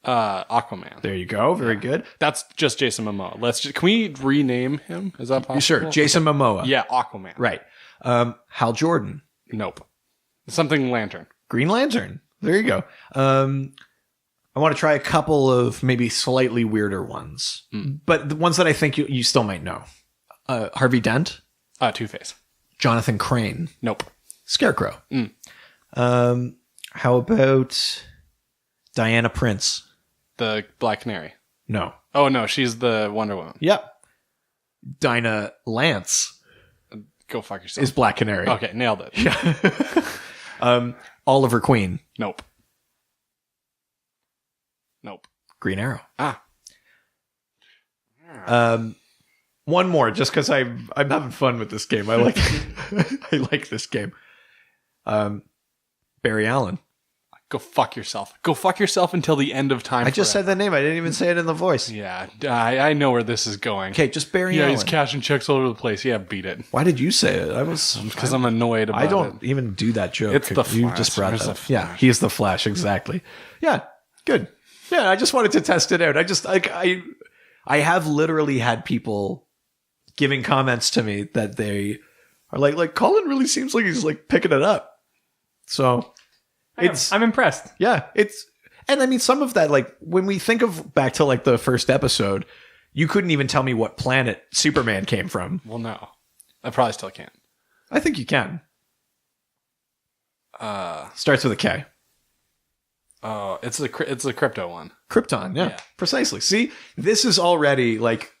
Aquaman. There you go. Very good. That's just Jason Momoa. Can we rename him? Is that possible? Sure. Jason Momoa. Yeah, Aquaman. Right. Hal Jordan. Nope. Something Lantern. Green Lantern. There you go. I want to try a couple of maybe slightly weirder ones, but the ones that I think you still might know. Harvey Dent. Two-Face. Jonathan Crane. Nope. Scarecrow. How about Diana Prince? The Black Canary. No. Oh, no, she's the Wonder Woman. Yep. Dinah Lance. Go fuck yourself. Is Black Canary. Okay, nailed it. Yeah. Oliver Queen. Nope. Green Arrow. One more, just because I'm having fun with this game. I like I like this game. Barry Allen. Go fuck yourself. Go fuck yourself until the end of time. I just said the name. I didn't even say it in the voice. Yeah, I know where this is going. Okay, just Barry Allen. Yeah, he's cashing checks all over the place. Yeah, beat it. Why did you say it? Because I'm annoyed about it. I don't even do that joke. It's the You Flash. just brought There's that a up. Yeah, Flash. he's the Flash. Exactly. Yeah, good. Yeah, I just wanted to test it out. I have literally had people giving comments to me that they are like Colin really seems like he's like picking it up. So I'm impressed. yeah, and I mean some of that, like when we think of back to like the first episode, you couldn't even tell me what planet Superman came from. Well, no. I probably still can't. I think you can. Starts with a K. Oh, it's the crypto one. Krypton, yeah, precisely. See, this is already like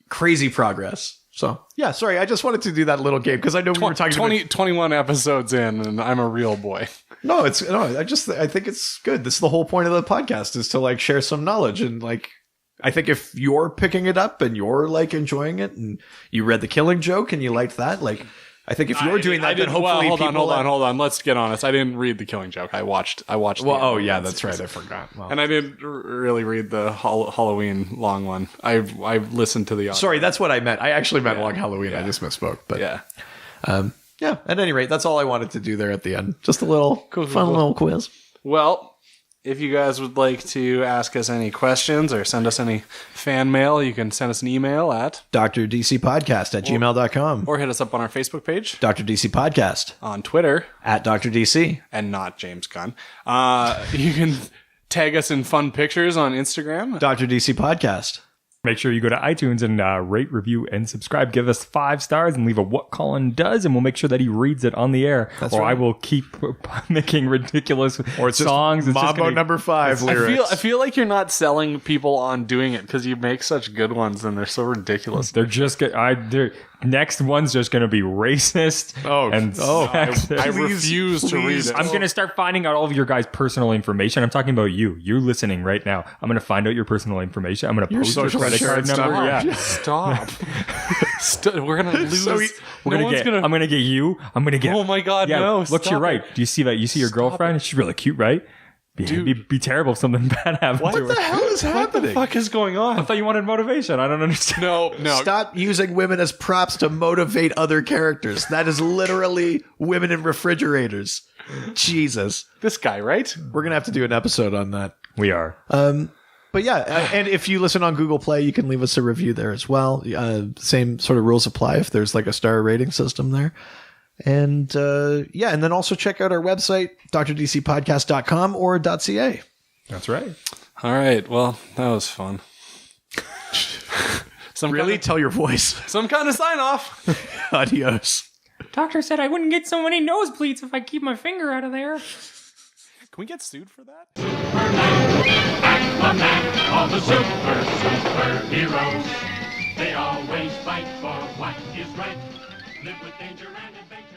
crazy progress. So, yeah, sorry, I just wanted to do that little game because I know we were talking 21 episodes in, and I'm a real boy. I think it's good. This is the whole point of the podcast is to like share some knowledge and like I think if you're picking it up and you're like enjoying it and you read The Killing Joke and you liked that, like, I think if you're doing that, then hopefully hold on. Let's get honest. I didn't read The Killing Joke. I watched. Well, that's right. I forgot. Well, and I didn't really read the Halloween long one. I listened to the audio. Sorry, that's what I meant. I actually meant Long Halloween. I just misspoke. But Yeah. yeah. At any rate, that's all I wanted to do there at the end. Just a little Cool. little quiz. Well, if you guys would like to ask us any questions or send us any fan mail, you can send us an email at drdcpodcast@gmail.com or hit us up on our Facebook page, Dr. DC Podcast on Twitter, @Dr. DC. and not James Gunn. You can tag us in fun pictures on Instagram. Dr. DC Podcast. Make sure you go to iTunes and rate, review, and subscribe. Give us 5 stars and leave a what Colin does, and we'll make sure that he reads it on the air. Or right. I will keep making ridiculous songs. It's Mambo number 5 lyrics. I feel like you're not selling people on doing it because you make such good ones and they're so ridiculous. They're just next one's just going to be racist. I refuse to read it. I'm going to start finding out all of your guys' personal information. I'm talking about you. You're listening right now. I'm going to find out your personal information. I'm going to post your credit card number. Yeah. Stop. We're going to lose. I'm going to get you. I'm going to get. Oh my God, yeah, no. Look to your right. Do you see that? You see your girlfriend? She's really cute, right? Be terrible if something bad happened to her. What the hell is happening? What the fuck is going on? I thought you wanted motivation. I don't understand. No. Stop using women as props to motivate other characters. That is literally women in refrigerators. Jesus. This guy, right? We're going to have to do an episode on that. We are. But yeah, and if you listen on Google Play, you can leave us a review there as well. Same sort of rules apply if there's like a star rating system there. And and then also check out our website, drdcpodcast.com or .ca. That's right. All right. Well, that was fun. Tell your voice. Some kind of sign off. Adios. Doctor said I wouldn't get so many nosebleeds if I keep my finger out of there. Can we get sued for that? Aquaman, all the superheroes. They always fight for what is right. Live with danger and adventure.